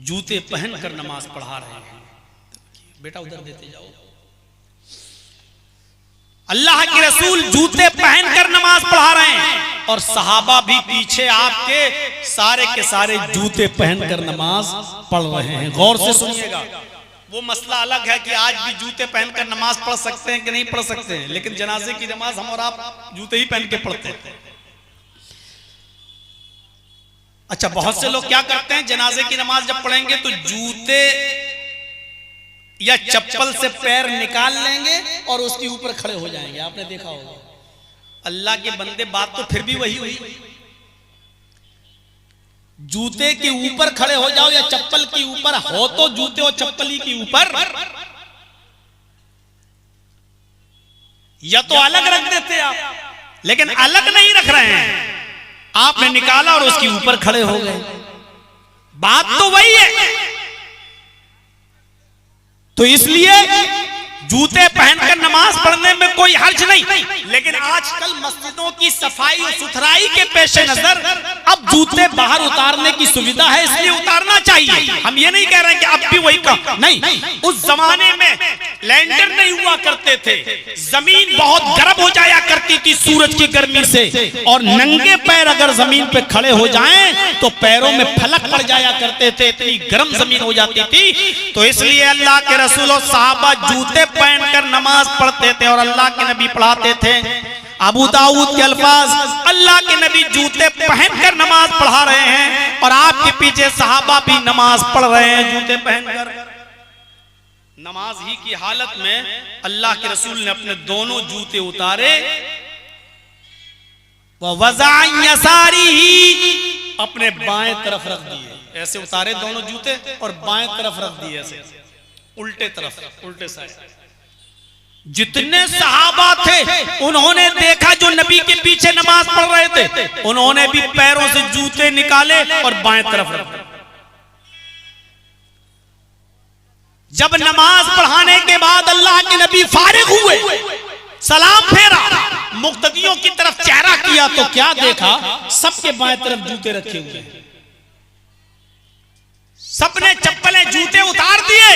जूते पहनकर नमाज पढ़ा रहे हैं। बेटा उधर देते जाओ। अल्लाह के रसूल जूते पहनकर नमाज पढ़ा रहे हैं और सहाबा भी पीछे आपके सारे के सारे जूते पहनकर नमाज पढ़ रहे हैं। गौर से सुनिएगा। वो मसला अलग है कि आज भी जूते पहनकर नमाज पढ़ सकते हैं कि नहीं पढ़ सकते हैं, लेकिन जनाजे की नमाज हम और आप जूते ही पहन के पढ़ते हैं। अच्छा, बहुत से लोग क्या करते हैं, जनाजे की नमाज जब पढ़ेंगे तो जूते या चप्पल से पैर निकाल लेंगे और उसके ऊपर खड़े हो जाएंगे। आपने देखा होगा। अल्लाह के बंदे, बात तो फिर भी वही हुई। जूते के ऊपर खड़े हो जाओ या चप्पल के ऊपर हो तो जूते और चप्पल के ऊपर, या तो अलग रख देते आप, लेकिन अलग नहीं रख रहे हैं। आपने निकाला और उसके ऊपर खड़े हो गए। बात तो वही है। तो इसलिए जूते पहनकर नमाज पढ़ने में कोई हर्ज नहीं, लेकिन आजकल मस्जिदों की सफाई और सुथराई के पेश नजर अब जूते बाहर उतारने की सुविधा है, इसलिए उतारना चाहिए। हम ये नहीं कह रहे हैं कि अब भी वही काम नहीं। उस जमाने में लैंडर नहीं हुआ करते थे, जमीन बहुत गर्म हो जाया करती थी सूरज की गर्मी से, और नंगे पैर अगर जमीन पे खड़े हो जाएं तो पैरों में फलक पड़ जाया करते थे, इतनी गर्म जमीन हो जाती थी। तो इसलिए अल्लाह के रसूल और सहाबा जूते पहनकर नमाज पढ़ते थे और अल्लाह के नबी पढ़ाते थे। अबू दाऊद के अल्फाज, अल्लाह के नबी जूते पहनकर नमाज पढ़ा रहे हैं और आपके पीछे सहाबा भी नमाज पढ़ रहे हैं जूते पहनकर। नमाज ही की हालत में अल्लाह के रसूल ने अपने दोनों जूते उतारे, वज़अ यसारी ही अपने बाएं तरफ रख दिए। ऐसे उतारे दोनों जूते और बाएं तरफ रख दिए, ऐसे उल्टे तरफ, उल्टे साइड। जितने सहाबा थे उन्होंने देखा जो नबी के पीछे नमाज पढ़ रहे थे, उन्होंने भी पैरों से जूते निकाले और बाएं तरफ रखे। जब नमाज पढ़ाने के बाद अल्लाह के नबी फारिग हुए, सलाम फेरा, मुक्तदियों की तरफ चेहरा किया तो क्या देखा, सबके बाएं तरफ जूते रखे हुए। सबने चप्पलें जूते उतार दिए।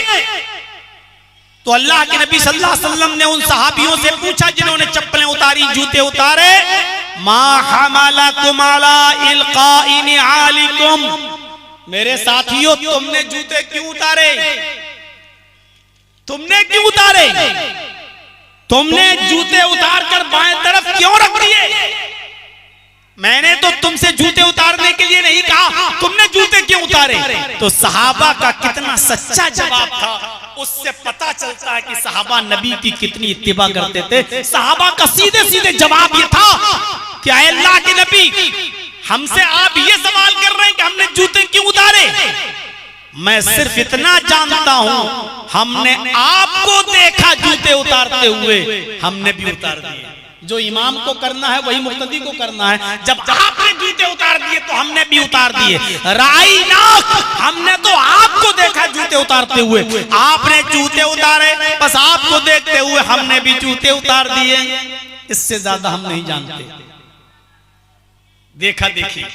तो अल्लाह के नबी सल्लल्लाहु अलैहि वसल्लम ने उन सहाबियों से पूछा जिन्होंने चप्पलें उतारी, जूते उतारे, मा हमलकुम अला इल्काइन आलिकुम, मेरे साथियों तुमने जूते क्यों उतारे? तुमने क्यों उतारे? तुमने जूते उतार कर बाएं तरफ क्यों रख दिए? मैंने तो तुमसे जूते उतारने के लिए नहीं कहा, तुमने जूते क्यों उतारे? तो सहाबा का कितना सच्चा जवाब था, उससे पता चलता है कि सहाबा नबी की कितनी इत्तिबा करते थे। सहाबा का सीधे सीधे जवाब ये था कि अल्लाह के नबी, हमसे आप ये सवाल कर रहे हैं कि हमने जूते क्यों उतारे? मैं सिर्फ इतना जानता हूं, हमने आपको देखा जूते उतारते हुए, हमने भी उतार दिए। जो इमाम को करना है वही मुक्तदी को करना है। जब आपने जूते उतार दिए तो हमने भी उतार दिए। राई नाक, हमने तो आपको देखा जूते उतारते हुए, आपने जूते उतारे, बस आपको देखते हुए हमने भी जूते उतार दिए। इससे ज्यादा हम नहीं जानते। देखा देखी।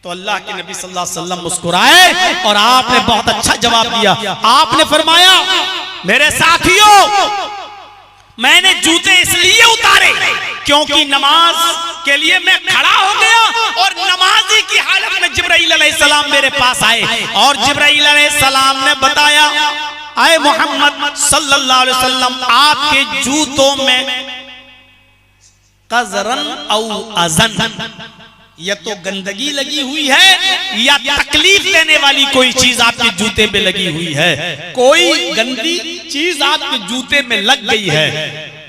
तो अल्लाह के नबी सल्लल्लाहु अलैहि वसल्लम मुस्कुराए और आपने बहुत अच्छा जवाब दिया। आपने फरमाया, मेरे साथियों, मैंने जूते इसलिए उतारे क्योंकि नमाज के लिए मैं खड़ा हो गया और नमाजी की हालत में जिब्राइल अलैहिस्सलाम मेरे पास आए और जिब्राइल अलैहिस्सलाम ने बताया, आए मोहम्मद सल्लल्लाहु अलैहि वसल्लम, आपके जूतों में कज़रन औ अज़न, या तो गंदगी लगी हुई है या तकलीफ देने वाली कोई चीज आपके जूते में लगी हुई है। कोई गंदी चीज आपके जूते में लग गई है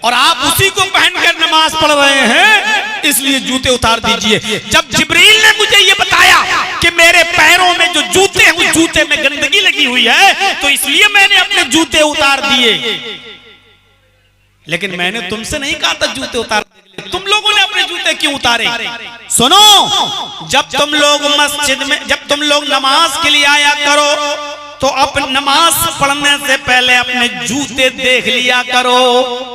और आप उसी को पहनकर नमाज पढ़ रहे हैं, इसलिए जूते उतार दीजिए। जब जिब्रील ने मुझे ये बताया कि मेरे पैरों में जो जूते हैं उस जूते में गंदगी लगी हुई है, तो इसलिए मैंने अपने जूते उतार दिए। लेकिन मैंने तुमसे नहीं कहा था जूते उतार, तुम लोगों ने अपने जूते क्यों उतारे? सुनो, जब तुम लोग मस्जिद में, जब तुम लोग नमाज के लिए आया करो तो अपने नमाज पढ़ने से पहले अपने जूते देख लिया करो।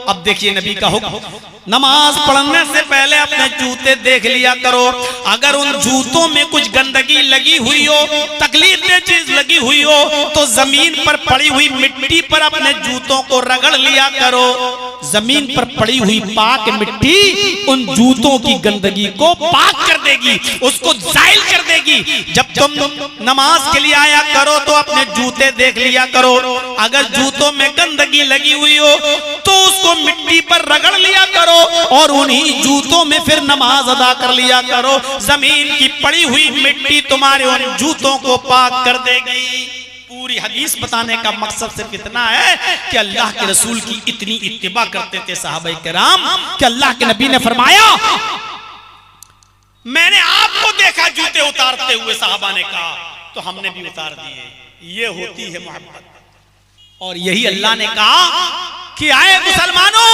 अब देखिए नबी का हुक्म, नमाज पढ़ने से पहले अपने जूते देख लिया करो। अगर उन जूतों में कुछ गंदगी लगी हुई हो, तकलीफदेह चीज लगी हुई हो, तो जमीन पर पड़ी हुई मिट्टी पर अपने जूतों को रगड़ लिया करो। जमीन पर पड़ी हुई पाक मिट्टी उन जूतों की गंदगी को पाक कर देगी, उसको जाइल कर देगी। जब तुम नमाज के लिए आया करो तो अपने जूते देख लिया करो। अगर जूतों में गंदगी लगी हुई हो तो उसको मिट्टी पर रगड़ लिया करो और उन्हीं जूतों में फिर नमाज अदा कर लिया करो। जमीन की पड़ी हुई मिट्टी तुम्हारे उन जूतों को पाक कर देगी। पूरी हदीस बताने का मकसद सिर्फ इतना है कि अल्लाह के रसूल की इतनी इत्तिबा करते थे सहाबाए किराम कि अल्लाह के नबी ने फरमाया, मैंने आपको देखा जूते उतारते हुए, साहबा ने कहा तो हमने भी उतार दिए। ये होती है मोहब्बत। और यही अल्लाह ने कहा कि आए मुसलमानों,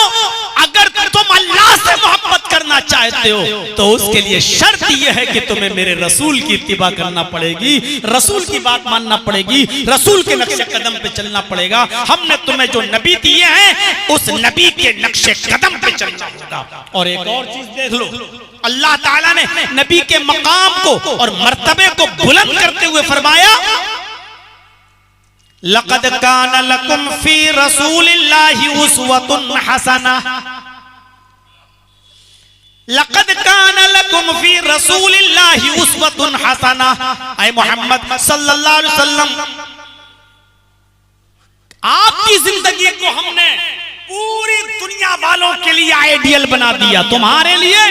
अगर तुम अल्लाह से मोहब्बत करना चाहते हो तो उसके लिए शर्त यह है कि तुम्हें मेरे रसूल की इत्तिबा करना पड़ेगी, रसूल की बात मानना पड़ेगी, रसूल के नक्शे कदम पे चलना पड़ेगा। हमने तुम्हें जो नबी दिए हैं उस नबी के नक्शे कदम पे चलना होगा। और एक और चीज देख लो, अल्लाह ताला ने नबी के मकाम को और मर्तबे को बुलंद करते हुए फरमाया, लक़द कान लकुम फी रसूलिल्लाहि उस्वतुन हसना, लक़द कान लकुम फी रसूलिल्लाहि उस्वतुन हसना। ऐ मोहम्मद सल्लल्लाहु अलैहि वसल्लम, आपकी जिंदगी को हमने पूरी दुनिया वालों के लिए आइडियल बना दिया। तुम्हारे लिए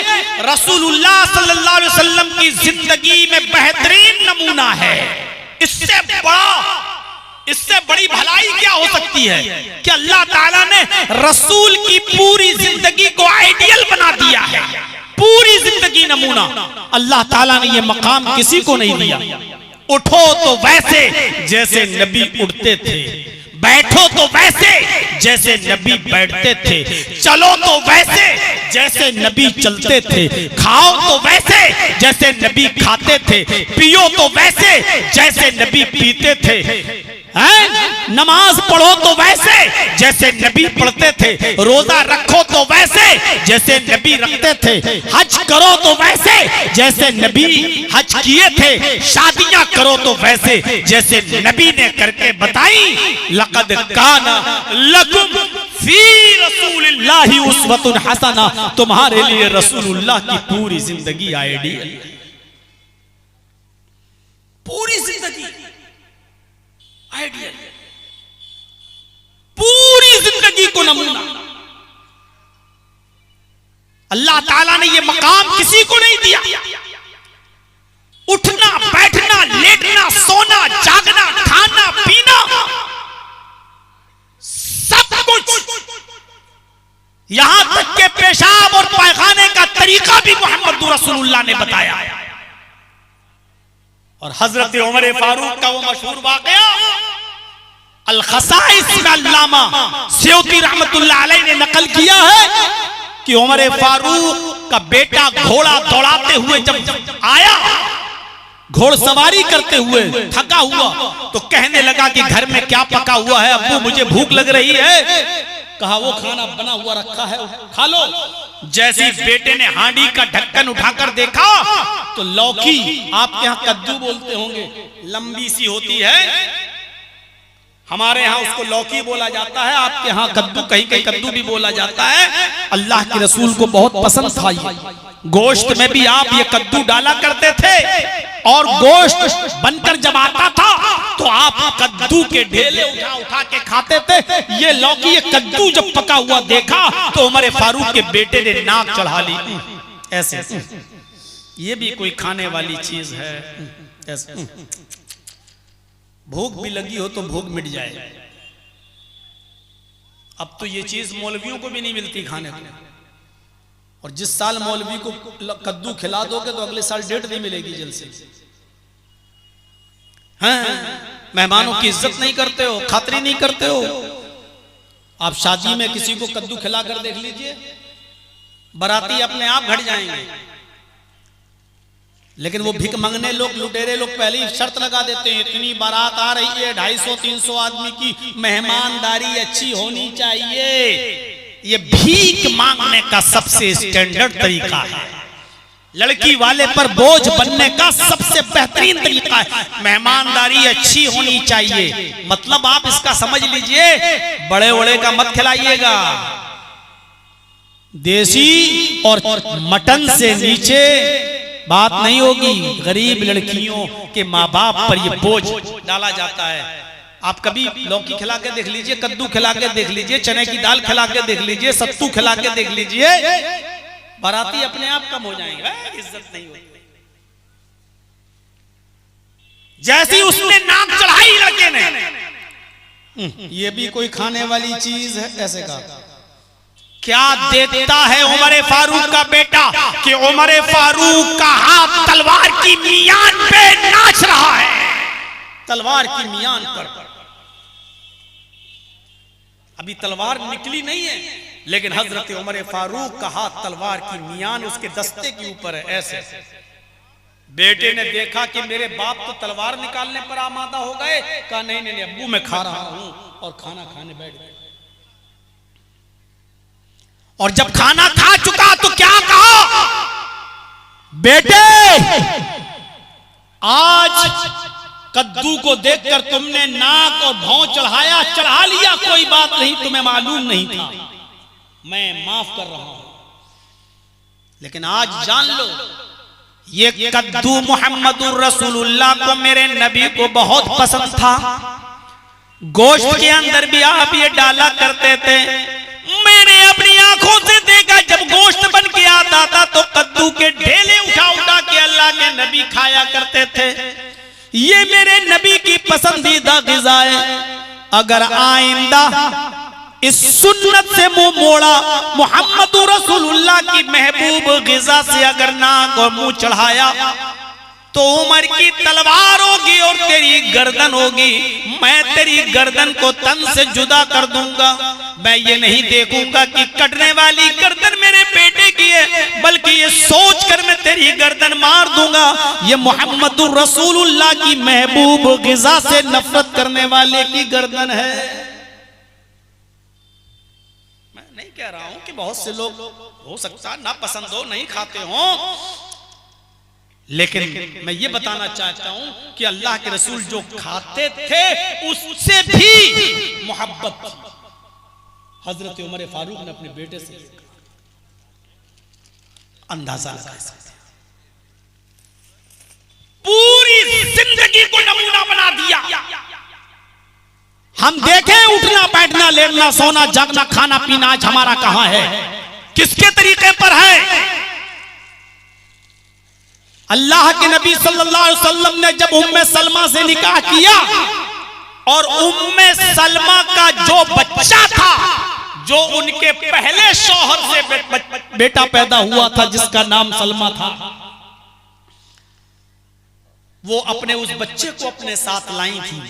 रसूलुल्लाह सल्लल्लाहु अलैहि वसल्लम की जिंदगी में बेहतरीन नमूना है। इससे बड़ी भलाई क्या हो सकती है कि अल्लाह ताला ने रसूल की पूरी जिंदगी को आइडियल बना दिया है, पूरी जिंदगी नमूना। अल्लाह ताला ने यह मकाम किसी को नहीं दिया। उठो तो वैसे जैसे नबी उठते थे, बैठो तो वैसे जैसे नबी बैठते थे, चलो तो वैसे जैसे नबी चलते थे, खाओ तो वैसे जैसे नबी खाते थे, पियो तो वैसे जैसे नबी पीते थे, नमाज पढ़ो तो वैसे जैसे नबी पढ़ते थे, रोजा रखो तो वैसे जैसे नबी रखते थे, हज करो तो वैसे जैसे नबी हज किए थे, शादियां करो तो वैसे जैसे नबी ने करके बताई। लक़द काना लकुम फी रसूलिल्लाहि उस्वतुन हसना, तुम्हारे लिए रसूलुल्लाह की पूरी जिंदगी आइडियल, पूरी जिंदगी आइडियल, पूरी जिंदगी को नमूना। अल्लाह ताला ने यह मकाम किसी को नहीं दिया। उठना, बैठना, लेटना, सोना, जागना, खाना, पीना, सब कुछ, यहां तक के पेशाब और पैखाने का तरीका भी मोहम्मद रसूलुल्लाह ने बताया। और हजरत उमर फारूक का वो मशहूर वाकया अल-खसाइस में अल्लामा सयूती रहमतुल्लाह अलैह ने नकल किया है कि उमर फारूक का बेटा घोड़ा दौड़ाते हुए जब आया, घोड़सवारी करते हुए थका हुआ, तो कहने लगा कि घर में क्या पका हुआ है अब्बू, मुझे भूख लग रही है। कहा वो खाना बना हुआ रखा है, खा लो। जैसे बेटे ने हांडी का ढक्कन उठाकर देखा तो लौकी, आपके यहाँ कद्दू बोलते होंगे, लंबी सी होती है, हमारे यहाँ उसको लौकी बोला जाता है, आपके यहाँ कद्दू, कहीं कहीं कद्दू भी बोला जाता है। अल्लाह के रसूल को बहुत पसंद था ये। गोश्त में भी आप ये कद्दू डाला करते थे, और गोश्त बनकर जब आता था तो आप कद्दू के ढेले उठा उठा के खाते थे। ये लौकी, ये कद्दू जब पका हुआ देखा तो उमर फारूक के बेटे ने नाक चढ़ा ली ऐसे, ये भी कोई खाने वाली चीज है ऐसे। भूख भी लगी हो तो भूख मिट जाए। अब तो ये चीज मौलवियों को भी नहीं मिलती खाने को, और जिस साल मौलवी को कद्दू खिला दोगे तो अगले साल डेट नहीं मिलेगी जल्द से। हाँ, मेहमानों की इज्जत नहीं करते हो, खातिरी नहीं करते हो। आप शादी में किसी को कद्दू खिलाकर देख लीजिए, बाराती अपने आप घट जाएंगे। लेकिन वो भिख मंगने लोग, लुटेरे लोग पहले ही शर्त लगा देते हैं, इतनी बारात आ रही है, 250-300 आदमी की मेहमानदारी अच्छी होनी चाहिए। ये भीख मांगने का सबसे स्टैंडर्ड तरीका है, लड़की वाले पर बोझ बनने का सबसे बेहतरीन तरीका है, मेहमानदारी अच्छी होनी चाहिए। मतलब आप इसका समझ लीजिए, बड़े बड़े का मत खिलाइएगा, देसी और मटन से नीचे बात नहीं होगी। गरीब लड़कियों के माँ बाप पर ये बोझ डाला जाता है। आप कभी लौकी खिला के देख लीजिए, कद्दू खिला के देख लीजिए, चने की दाल खिला के देख लीजिए, सत्तू खिला के देख लीजिए, बाराती अपने आप कम हो जाएंगे, इज्जत नहीं होती। जैसी उसने नाक चढ़ाई लड़के ने, ये भी कोई खाने वाली चीज है, ऐसे कहा। क्या देता है उमर फारूक का बेटा कि उमर फारूक का हाथ तलवार की मियान पे नाच रहा है, तलवार की मियान पर। अभी तलवार निकली नहीं है, लेकिन हजरत उमर फारूक का हाथ तलवार की मियान उसके दस्ते के ऊपर है, ऐसे। बेटे ने देखा कि मेरे बाप तो तलवार निकालने पर आमादा हो गए, कहा नहीं नहीं अब्बू मैं खा रहा हूं, और खाना खाने बैठ गए। और जब खाना खा चुका तो क्या कहा, बेटे आज कद्दू को देखकर तुमने नाक और भौं चढ़ाया, चढ़ा लिया, कोई बात नहीं, तुम्हें मालूम नहीं था, मैं माफ कर रहा हूं। लेकिन आज जान लो, ये कद्दू मुहम्मदुर रसूलुल्लाह को, मेरे नबी को बहुत पसंद था। गोश्त के अंदर भी आप ये डाला करते थे। मैंने अपनी आंखों से देखा, जब गोश्त बन के आता था तो कद्दू के ढेले उठा उठा के अल्लाह के नबी खाया करते थे। ये मेरे नबी की पसंदीदा ग़िज़ा है। अगर आइंदा इस सुन्नत से मुंह मोड़ा, मुहम्मद रसूलुल्लाह की महबूब ग़िज़ा से अगर नाक और मुंह चढ़ाया, तो उमर की तलवार होगी और तेरी गर्दन होगी। मैं तेरी गर्दन को तन से जुदा कर दूंगा। मैं ये नहीं देखूंगा कि कटने वाली गर्दन मेरे बेटे की है, बल्कि ये सोच कर मैं तेरी गर्दन मार दूंगा, ये मुहम्मदुर रसूलुल्लाह की महबूब ग़िज़ा से नफरत करने वाले की गर्दन है। मैं नहीं कह रहा हूं कि बहुत से लोग हो सकता ना पसंद हो, नहीं खाते हो, लेकिन मैं ये बताना चाहता हूं कि अल्लाह के रसूल जो खाते थे उससे भी मोहब्बत हजरत उमर फारूक ने अपने बेटे से अंदाजा लगा सकते। पूरी जिंदगी को नमूना बना दिया। हम देखें, उठना बैठना लेटना सोना जागना खाना पीना आज हमारा कहां है, किसके तरीके पर है। अल्लाह के नबी सल्लल्लाहु अलैहि वसल्लम ने जब उम्मे सलमा से निकाह किया, और उम्मे सलमा का जो बच्चा था, जो उनके पहले शौहर से बेटा पैदा हुआ था, जिसका नाम सलमा था, वो अपने उस बच्चे को अपने साथ लाई थी।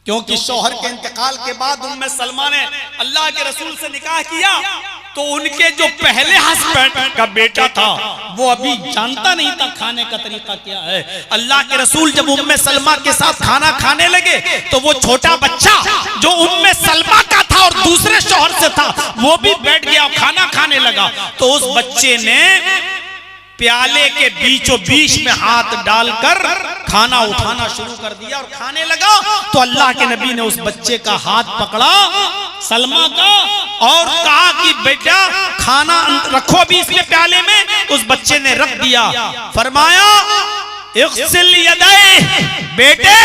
क्योंकि शौहर के इंतकाल के बाद उम्मे सलमा ने अल्लाह के रसूल से निकाह किया, तो उनके जो पहले हस्बैंड का बेटा था वो अभी जानता नहीं था खाने का तरीका क्या है। अल्लाह के रसूल जब उम्मे सलमा के साथ खाना खाने लगे, तो वो छोटा बच्चा जो उम्मे सलमा का था और दूसरे शौहर से था, वो भी बैठ गया और खाना खाने लगा। तो उस बच्चे ने प्याले के बीचों बीच में हाथ डालकर खाना उठाना शुरू कर दिया और खाने लगा। तो अल्लाह के नबी ने उस बच्चे का हाथ पकड़ा, सलमा का, और कहा कि बेटा खाना रखो भी इसके प्याले में। उस बच्चे ने रख दिया। फरमाया इग़सिल यदैह, बेटे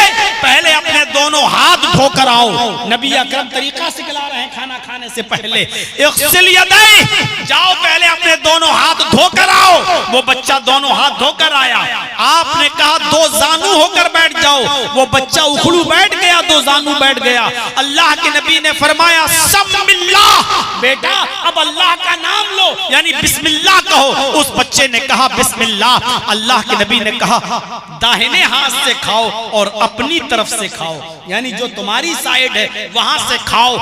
पहले अपने दोनों हाथ धोकर आओ। नबी अकरम तरीका सिखला रहे हैं खाना खाने से पहले। इग़सिल यदैह, जाओ पहले अपने दोनों हाथ धोकर आओ। वो बच्चा दोनों हाथ धोकर आया। आपने कहा दो जानू होकर बैठ जाओ, वो बच्चा उखड़ू बैठ गया, दो जानू बैठ गया। अल्लाह के नबी ने फरमाया सम्मिल्लाह, बेटा अब अल्लाह का नाम लो, यानी बिस्मिल्लाह कहो। उस बच्चे ने कहा बिस्मिल्लाह। अल्लाह के नबी ने कहा दाहिने हाथ से खाओ और अपनी तरफ से खाओ। यानी जो तुम्हारी साइड है वहां से खाओ।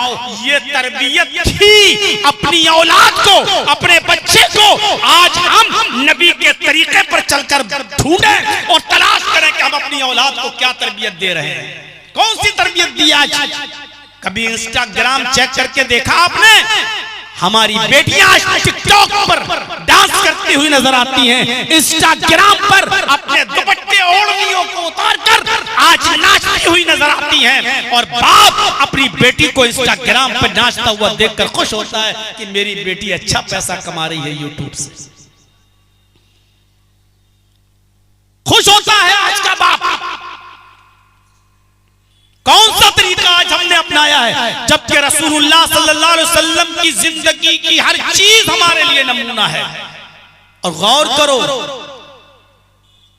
ये तरबियत थी अपनी औलाद को, अपने बच्चे को। आज हम नबी के तरीके पर चलकर ढूंढें और तलाश करें कि हम अपनी औलाद को क्या तरबियत दे रहे हैं, कौन सी तरबियत दी आज। कभी इंस्टाग्राम चेक करके देखा आपने? हमारी बेटियां आज टिकटॉक पर डांस करती हुई नजर आती हैं, इंस्टाग्राम पर अपने दुपट्टे ओढ़नियों को उतारकर आज नाचती हुई नजर आती हैं। और बाप अपनी बेटी को इंस्टाग्राम पर नाचता हुआ देखकर खुश होता है कि मेरी बेटी अच्छा पैसा कमा रही है यूट्यूब से। खुश होता है आज का बाप। कौन सा तरीका आज हमने अपनाया है, जबकि रसूलुल्लाह सल्लल्लाहु अलैहि वसल्लम की जिंदगी की हर चीज हमारे लिए नमूना है। और गौर करो,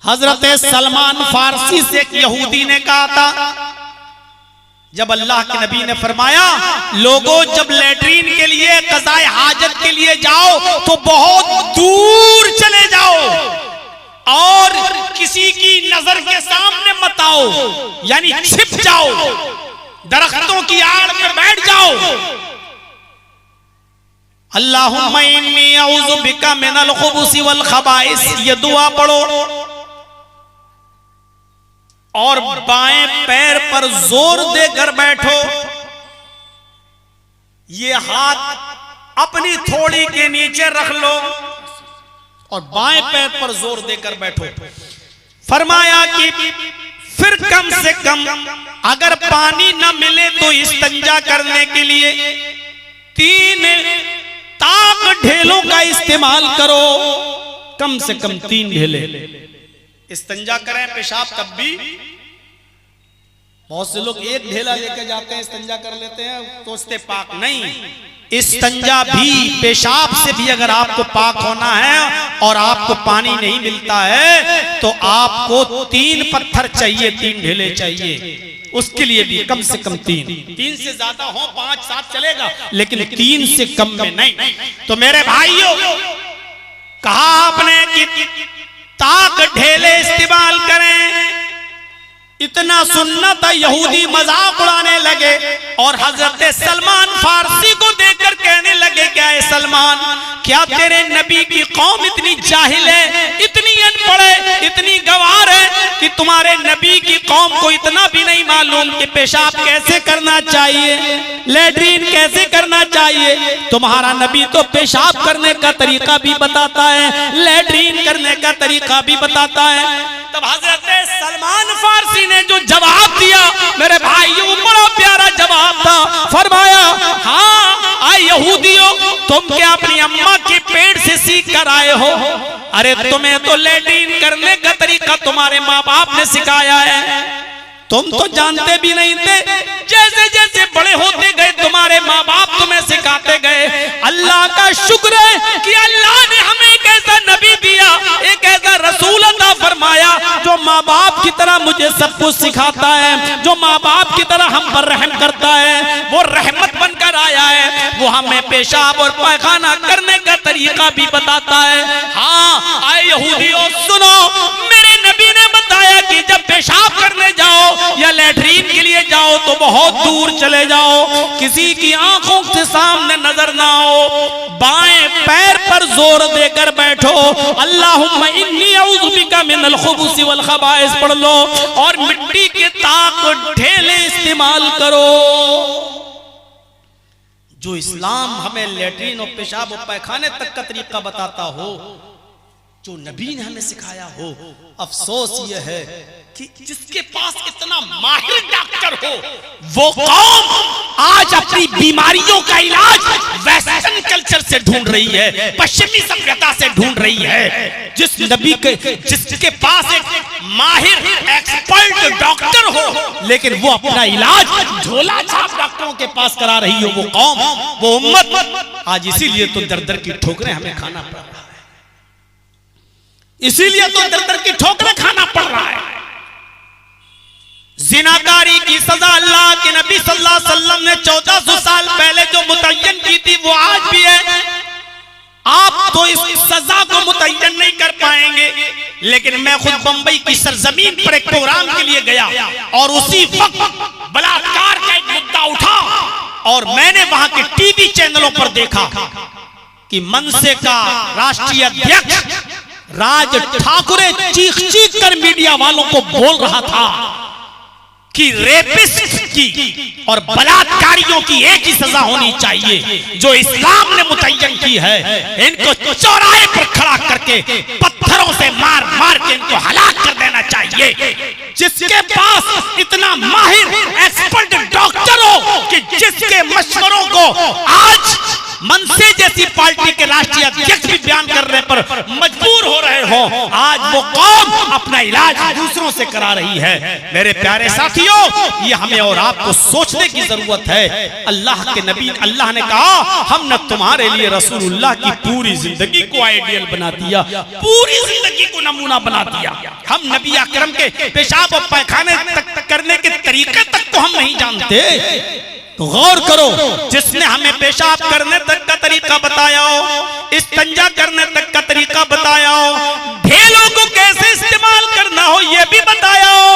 हजरत सलमान फारसी से एक यहूदी ने कहा था, जब अल्लाह के नबी ने फरमाया लोगों जब लैट्रीन के लिए, कज़ाए हाजत के लिए जाओ तो बहुत दूर चले जाओ और किसी की नजर के सामने मत आओ, यानी छिप जाओ, दरख्तों की आड़ में बैठ जाओ। अल्लाहुम्मा इन्नी अऊज़ु बिका मिनल खुबुसी वल खबाइस, ये दुआ पढ़ो और बाएं पैर पर जोर देकर बैठो। ये हाथ अपनी थोड़ी के नीचे रख लो और बाएं पैर पर जोर देकर बैठो। फरमाया कि फिर कम से कम अगर पानी न मिले तो इस्तिंजा करने के लिए 3 ताक ढेलों का इस्तेमाल करो, कम से कम 3 ढेले इस्तिंजा करें। पेशाब तब भी बहुत से लोग 1 ढेला लेके जाते हैं, इस्तिंजा कर लेते हैं, सोचते पाक नहीं। इस्तिंजा भी, पेशाब से भी अगर आपको पाक होना है और आपको पानी नहीं मिलता है तो आपको 3 पत्थर चाहिए, 3 ढेले चाहिए। उसके लिए भी कम से कम 3 से ज्यादा हो 5-7 चलेगा, लेकिन 3 से कम में नहीं। तो मेरे भाइयों, कहा आपने कि ताक ढेले इस्तेमाल करें, इतना सुनना था, यहूदी मजाक उड़ाने लगे और हजरत सलमान फारसी को देखकर कहने लगे, क्या है सलमान, क्या तेरे नबी की कौम इतनी जाहिल है, इतनी अनपढ़ है, इतनी गंवार है कि तुम्हारे नबी की कौम को इतना भी नहीं मालूम कि पेशाब कैसे करना चाहिए, लैट्रीन कैसे करना चाहिए। तुम्हारा नबी तो पेशाब करने का तरीका भी बताता है, लैट्रीन करने का तरीका भी बताता है। तब हजरत सलमान फारसी ने जो जवाब दिया मेरे भाइयों, बड़ा प्यारा जवाब था। फरमाया, हाँ आए यहूदियों, तुम क्या अपनी अम्मा के पेट से सीख कर आए हो? अरे तुम्हें तो लैट्रीन करने का तरीका तुम्हारे माँ बाप ने सिखाया है, तुम तो जानते भी नहीं थे। जैसे जैसे बड़े होते गए तुम्हारे माँ बाप तुम्हें सिखाते गए। अल्लाह का शुक्र है कि अल्लाह ने हमें एक ऐसा नबी दिया, एक ऐसा रसूल अता फरमाया जो माँ बाप की तरह मुझे सब कुछ सिखाता है, जो माँ बाप की तरह हम पर रहम करता है, वो रहमत बनकर आया है, वो हमें पेशाब और पैखाना करने का तरीका भी बताता है। हाँ आए यहूदियों सुनो, मेरे नबी ने बताया कि जब पेशाब करने जाओ या लैट्रीन के लिए जाओ तो बहुत दूर चले जाओ, किसी की आंखों से सामने नजर ना आओ, बाएं पैर पर जोर देकर बैठो। अल्लाहुम्मा इन्नी अऊज़ु बिका मिनल खुबुसी वल खबाइस पढ़ लो और मिट्टी के ताक ढेले इस्तेमाल करो। जो इस्लाम हमें लैट्रीन और पेशाब और पैखाने तक का तरीका बताता हो, जो नबी ने हमें सिखाया हो, अफसोस यह है कि जिसके पास इतना माहिर डॉक्टर हो, वो कौम आज अपनी बीमारियों का इलाज वेस्टर्न कल्चर से ढूंढ रही है, पश्चिमी सभ्यता से ढूंढ रही है। जिस नबी के, जिसके पास एक माहिर एक्सपर्ट डॉक्टर हो, लेकिन वो अपना इलाज झोला छाप डॉक्टरों के पास करा रही हो, वो कौम, वो उम्मत आज इसीलिए तो दर दर की ठोकरें हमें खाना पड़ रहा है, इसीलिए तो दर दर की ठोकरें खाना पड़ रहा है। जिनाकारी की सजा अल्लाह के नबी सल्लल्लाहु अलैहि वसल्लम ने 1400 साल पहले जो मुतय्यन की थी वो आज भी है। आप तो इस सजा को मुतय्यन नहीं कर पाएंगे, लेकिन मैं खुद बंबई की सरजमीन पर एक प्रोग्राम के लिए गया और उसी वक्त और मैंने वहां के टीवी चैनलों पर देखा कि मनसे का राष्ट्रीय अध्यक्ष राज ठाकुरे चीख चीख कर मीडिया वालों को बोल रहा था कि रेपिस्ट की और बलात्कारियों की एक ही सजा होनी चाहिए जो इस्लाम ने मुतय्यन की है। इनको चौराहे पर खड़ा करके पत्थरों से मार मार के इनको हलाक कर देना चाहिए। जिसके पास इतना माहिर एक्सपर्ट डॉक्टर हो कि जिसके मशवरों को आज मनसे जैसी पार्टी के राष्ट्रीय अध्यक्ष भी बयान करने पर मजबूर हो रहे हो, आज वो कौम अपना इलाज दूसरों से करा रही है। मेरे प्यारे साथियों, ये हमें और आपको सोचने की जरूरत है। अल्लाह के नबी, अल्लाह ने कहा हमने तुम्हारे लिए रसूलुल्लाह की पूरी जिंदगी को आइडियल बना दिया, पूरी जिंदगी को नमूना बना दिया। हम नबी अकरम के पेशाब और पैखाने तक करने के तरीके तक को हम नहीं जानते। तो गौर करो, जिसने हमें पेशाब करने तक का तरीका बताया हो, इस्तिंजा करने तक का तरीका बताया हो, ढेलों को कैसे इस्तेमाल करना हो ये भी बताया हो,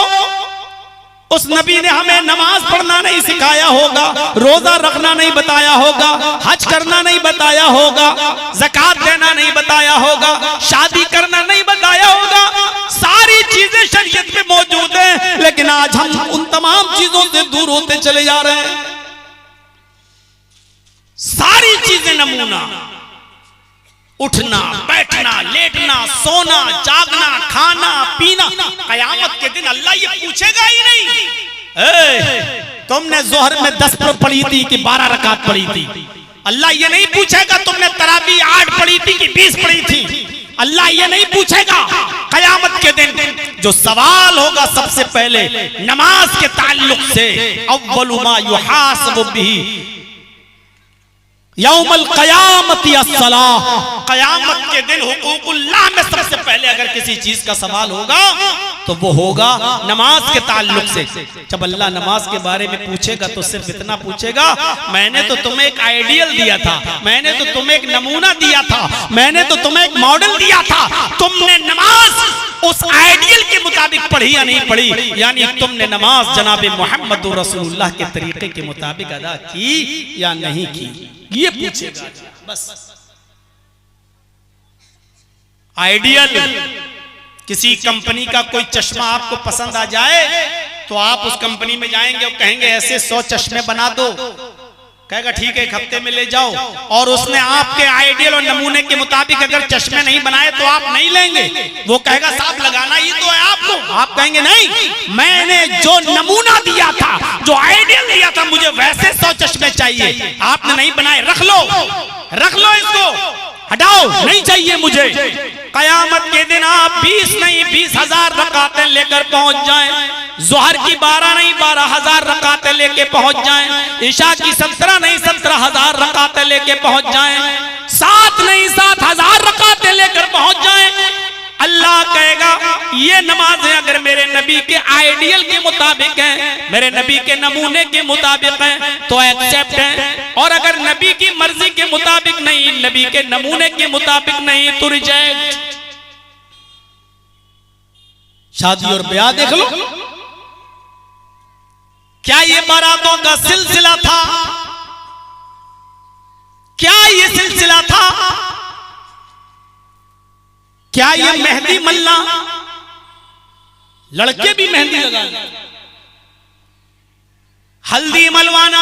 उस नबी ने हमें नमाज पढ़ना नहीं सिखाया होगा, रोजा रखना नहीं बताया होगा, हज करना नहीं बताया होगा, ज़कात देना नहीं बताया होगा, शादी करना नहीं बताया होगा। सारी चीजें शरीयत में मौजूद हैं, लेकिन आज हम उन तमाम चीजों से दूर होते चले जा रहे हैं। सारी चीजें नमूना, उठना, बैठना, लेटना, सोना, जागना, खाना, पीना, कयामत के दिन अल्लाह ये पूछेगा ही नहीं तुमने जोहर में 10 पढ़ी थी कि 12 रकात पढ़ी थी। अल्लाह ये नहीं पूछेगा तुमने तरावी 8 पढ़ी थी कि 20 पढ़ी थी। अल्लाह ये नहीं पूछेगा। कयामत के दिन जो सवाल होगा सबसे पहले नमाज के ताल्लुक से, अव्वलु मा युहासबु बिही यौमल क़यामति अस्सलाह, कयामत के दिन हुकूकुल्लाह में सबसे पहले अगर किसी चीज का सवाल होगा तो वो होगा नमाज के ताल्लुक से। जब अल्लाह नमाज के बारे में पूछेगा तो सिर्फ इतना पूछेगा, मैंने तो तुम्हें एक आइडियल दिया था, मैंने तो तुम्हें एक नमूना दिया था, मैंने तो तुम्हें एक मॉडल दिया था, तुमने नमाज उस आइडियल के मुताबिक पढ़ी या नहीं पढ़ी, यानी तुमने नमाज जनाबे मोहम्मद रसूलुल्लाह के तरीके के मुताबिक अदा की या नहीं की, ये पूछेगा। बस आइडियल, किसी कंपनी का कोई चश्मा आपको पसंद आ जाए तो आप उस कंपनी में जाएंगे और कहेंगे ऐसे 100 चश्मे बना दो, कहेगा ठीक है 1 हफ्ते में ले जाओ, और उसने आपके आइडियल और नमूने के मुताबिक अगर चश्मे नहीं बनाए तो आप नहीं लेंगे। वो कहेगा साहब लगाना ही तो है आपको, आप कहेंगे नहीं, मैंने जो नमूना दिया था, जो आइडियल दिया था, मुझे वैसे 100 चश्मे चाहिए, आपने नहीं बनाए, रख लो इसको, हटाओ, नहीं चाहिए मुझे। कयामत के दिन आप 20 नहीं 20,000 रकातें लेकर पहुंच जाएं, जोहर की 12 नहीं 12,000 रकातें लेके पहुंच जाएं, इशा की 17 नहीं 17,000 रकातें लेके पहुंच जाएं, 7 नहीं 7,000 रकातें लेकर पहुंच जाएं। अल्लाह कहेगा ये नमाजें अगर मेरे नबी के आइडियल के मुताबिक हैं, मेरे नबी के नमूने के मुताबिक हैं तो एक्सेप्ट है, और अगर नबी की मर्जी के मुताबिक नहीं, नबी के नमूने के मुताबिक नहीं तो रिजेक्ट। शादी और ब्याह देख लो, क्या ये बारातों का सिलसिला था? क्या ये सिलसिला था? क्या ये मेहंदी मलना, लड़के भी मेहंदी लगाना, हल्दी मलवाना,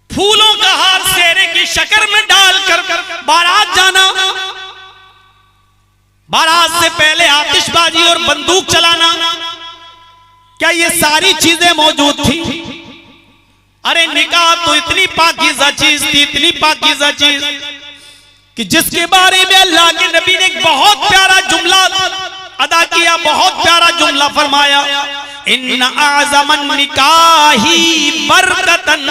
फूलों का हार सेहरे की शक्कर में डालकर बारात जाना, बारात से पहले आतिशबाजी और बंदूक चलाना, क्या ये सारी चीजें मौजूद थी? अरे निकाह तो इतनी पाकीज़ा चीज थी, इतनी पाकीज़ा चीज कि जिसके बारे में अल्लाह के नबी ने एक बहुत प्यारा जुमला अदा किया, बहुत प्यारा जुमला फरमाया, इन्ना आज़मन निकाही बरकतन,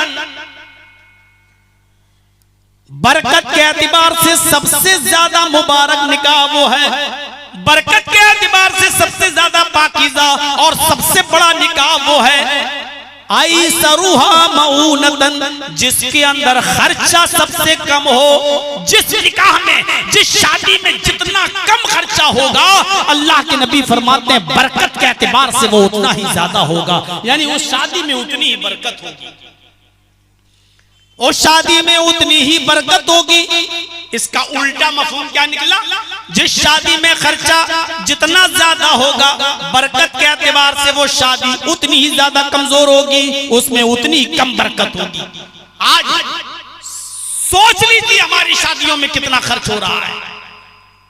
बरकत के एतबार से सबसे ज्यादा मुबारक निकाह वो है, बरकत के एतबार से सबसे ज्यादा पाकीज़ा और सबसे बड़ा निकाह वो है आई सरुहा मऊनतन, जिसके अंदर खर्चा सबसे कम हो। जिस निकाह में, जिस शादी में जितना कम खर्चा होगा, अल्लाह के नबी फरमाते हैं बरकत के एतबार से वो उतना ही ज्यादा होगा, यानी उस शादी में उतनी ही बरकत होगी, उस शादी में उतनी ही बरकत होगी। इसका उल्टा मफहूम क्या निकला? जिस शादी में खर्चा जितना ज्यादा होगा, बरकत के एतबार से वो शादी उतनी ही ज्यादा कमजोर होगी, उसमें उतनी कम बरकत होगी। आज सोच लीजिए हमारी शादियों में कितना खर्च हो रहा है।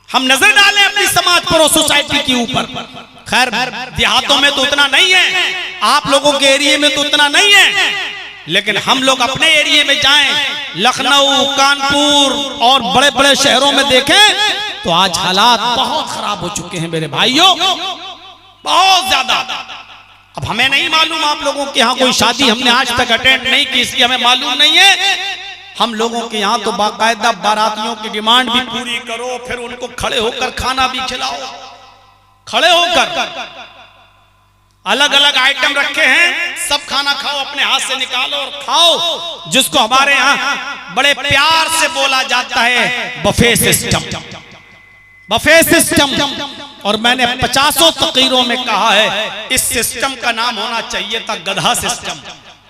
हम नजर डालें अपनी समाज पर और सोसाइटी के ऊपर। खैर देहातों में तो उतना नहीं है, आप लोगों के एरिया में तो उतना नहीं है, लेकिन हम लोग अपने एरिया में जाएं, लखनऊ, कानपुर और बड़े बड़े शहरों में देखें तो आज हालात बहुत खराब हो चुके हैं मेरे भाइयों, बहुत ज्यादा। अब हमें नहीं मालूम, आप लोगों के यहाँ कोई शादी हमने आज तक अटेंड नहीं की, इसलिए हमें मालूम नहीं है। हम लोगों के यहाँ तो बाकायदा बारातियों की डिमांड भी पूरी करो, फिर उनको खड़े होकर खाना भी खिलाओ, खड़े होकर अलग अलग आइटम रखे हैं, सब खाना खाओ, अपने हाथ से निकालो और खाओ, जिसको हमारे यहाँ बड़े प्यार से बोला जाता है बफे सिस्टम, बफे सिस्टम। और मैंने 50 तकरीरों में कहा है इस सिस्टम का नाम होना चाहिए था गधा सिस्टम,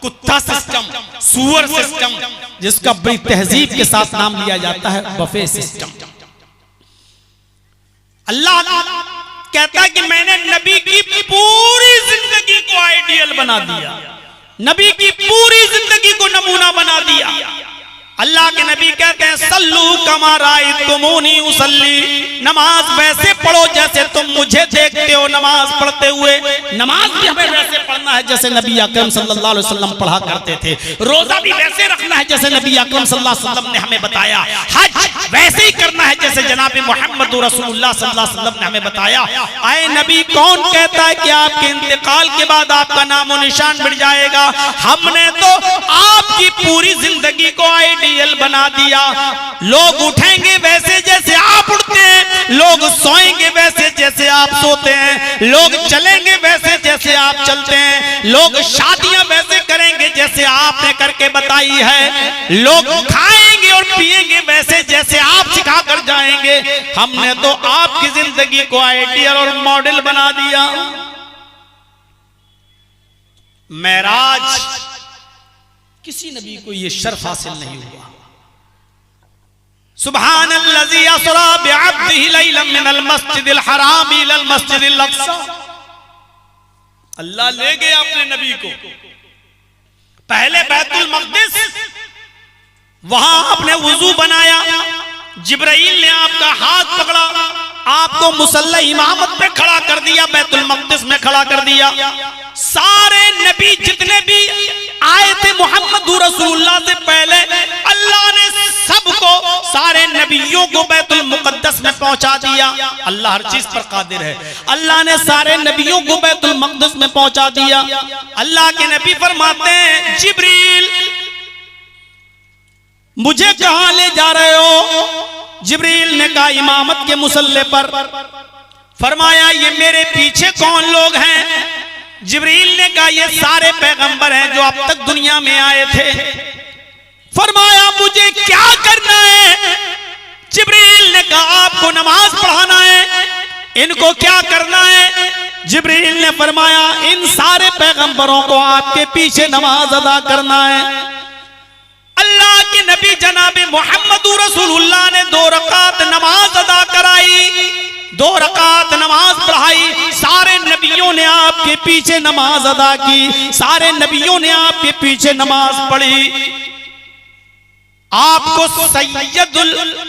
कुत्ता सिस्टम, सुअर सिस्टम, जिसका बड़ी तहजीब के साथ नाम लिया जाता है बफे सिस्टम। अल्लाह कहता है कि मैंने नबी की पूरी जिंदगी को आइडियल बना दिया, नबी की पूरी जिंदगी को नमूना बना दिया। अल्लाह के नबी कहते हैं सल्लू कमा रायतुमूनी उसल्ली, नमाज वैसे पढ़ो जैसे तुम मुझे देखते हो नमाज पढ़ते हुए। नमाज भी हमें वैसे पढ़ना है जैसे नबी अकरम सल्लल्लाहु अलैहि वसल्लम पढ़ा करते थे, रोजा भी वैसे रखना है जैसे नबी अकरम सल्लल्लाहु अलैहि वसल्लम ने हमें बताया, हज वैसे ही करना है जैसे जनाब मोहम्मद रसूलुल्लाह सल्लल्लाहु अलैहि वसल्लम ने हमें बताया। आए नबी कौन कहता है कि आपके इंतकाल के बाद आपका नामो निशान मिट जाएगा? हमने तो आपकी पूरी जिंदगी को आइडियल बना दिया। लोग उठेंगे वैसे जैसे आप उठते हैं, लोग सोएंगे वैसे जैसे आप सोते हैं, लोग चलेंगे वैसे जैसे आप चलते हैं, लोग शादियां वैसे करेंगे जैसे आपने करके बताई है, लोग खाएंगे और पिएंगे वैसे जैसे आप सिखा कर जाएंगे। हमने तो आपकी जिंदगी को आइडियल और मॉडल बना दिया। मेराज किसी नबी को यह शर्फ हासिल नहीं हुआ। सुब्हानल्लज़ी असरा बिअब्दिही लैलन मिनल मस्जिदिल हराम इलल मस्जिदिल अक़सा। अल्लाह ले गया अपने नबी को पहले बैतुल मक़दिस, वहां आपने वुजू बनाया, जिब्राइल ने आपका हाथ पकड़ा, आपको मुसल्ला इमामत पे खड़ा कर दिया, बैतुल मक़दिस में खड़ा कर दिया। सारे नबी जितने भी आए थे मोहम्मद रसूलुल्लाह से पहले, अल्लाह ने सबको, सारे नबियों को बैतुल मुक़द्दस में पहुंचा दिया। अल्लाह हर चीज पर कादिर है। अल्लाह ने सारे नबियों को बैतुल मुक़द्दस में पहुंचा दिया। अल्लाह के नबी फरमाते हैं जिब्रील मुझे कहां ले जा रहे हो? जिब्रील ने कहा इमामत के मुसल्ले पर। फरमाया ये मेरे पीछे कौन लोग हैं? जिब्रील ने कहा ये सारे पैगंबर हैं जो अब तक दुनिया में आए थे। फरमाया मुझे क्या करना है? जिब्रील ने कहा आपको नमाज पढ़ाना है। इनको क्या करना है? जिब्रील ने फरमाया इन सारे पैगंबरों को आपके पीछे नमाज अदा करना है। अल्लाह के नबी जनाब मोहम्मद रसूलुल्लाह ने 2 रकात नमाज अदा कराई, 2 रकात नमाज पढ़ाई। सारे नबियों ने आपके पीछे नमाज अदा की, सारे नबियों ने आपके पीछे नमाज पढ़ी। आपको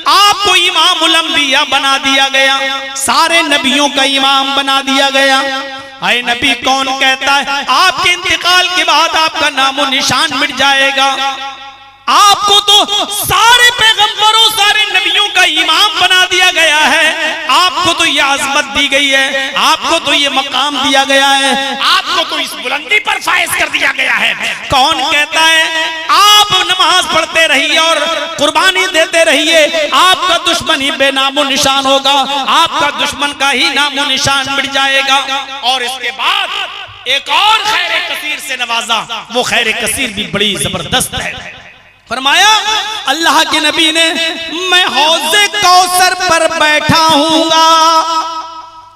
आपको इमामुल अंबिया बना दिया गया, सारे नबियों का इमाम बना दिया गया। आए नबी कौन कहता है आपके इंतकाल के बाद आपका नामो निशान मिट जाएगा? आपको तो सारे पैगंबरों, सारे नबियों का इमाम बना दिया गया है। आपको तो ये आज़मत दी गई है, आपको तो ये मकाम दिया गया है, आपको तो इस बुलंदी पर फाइज कर दिया गया है। कौन कहता है आप नमाज पढ़ते रहिए और कुर्बानी देते रहिए, आपका दुश्मन ही बेनामो निशान होगा, आपका दुश्मन का ही नामो निशान मिट जाएगा। और इसके बाद एक और खैर कसीर से नवाजा, वो खैर कसीर भी बड़ी जबरदस्त है। फरमाया अल्लाह के नबी ने, मैं हौज़े कौसर पर बैठा हूँगा,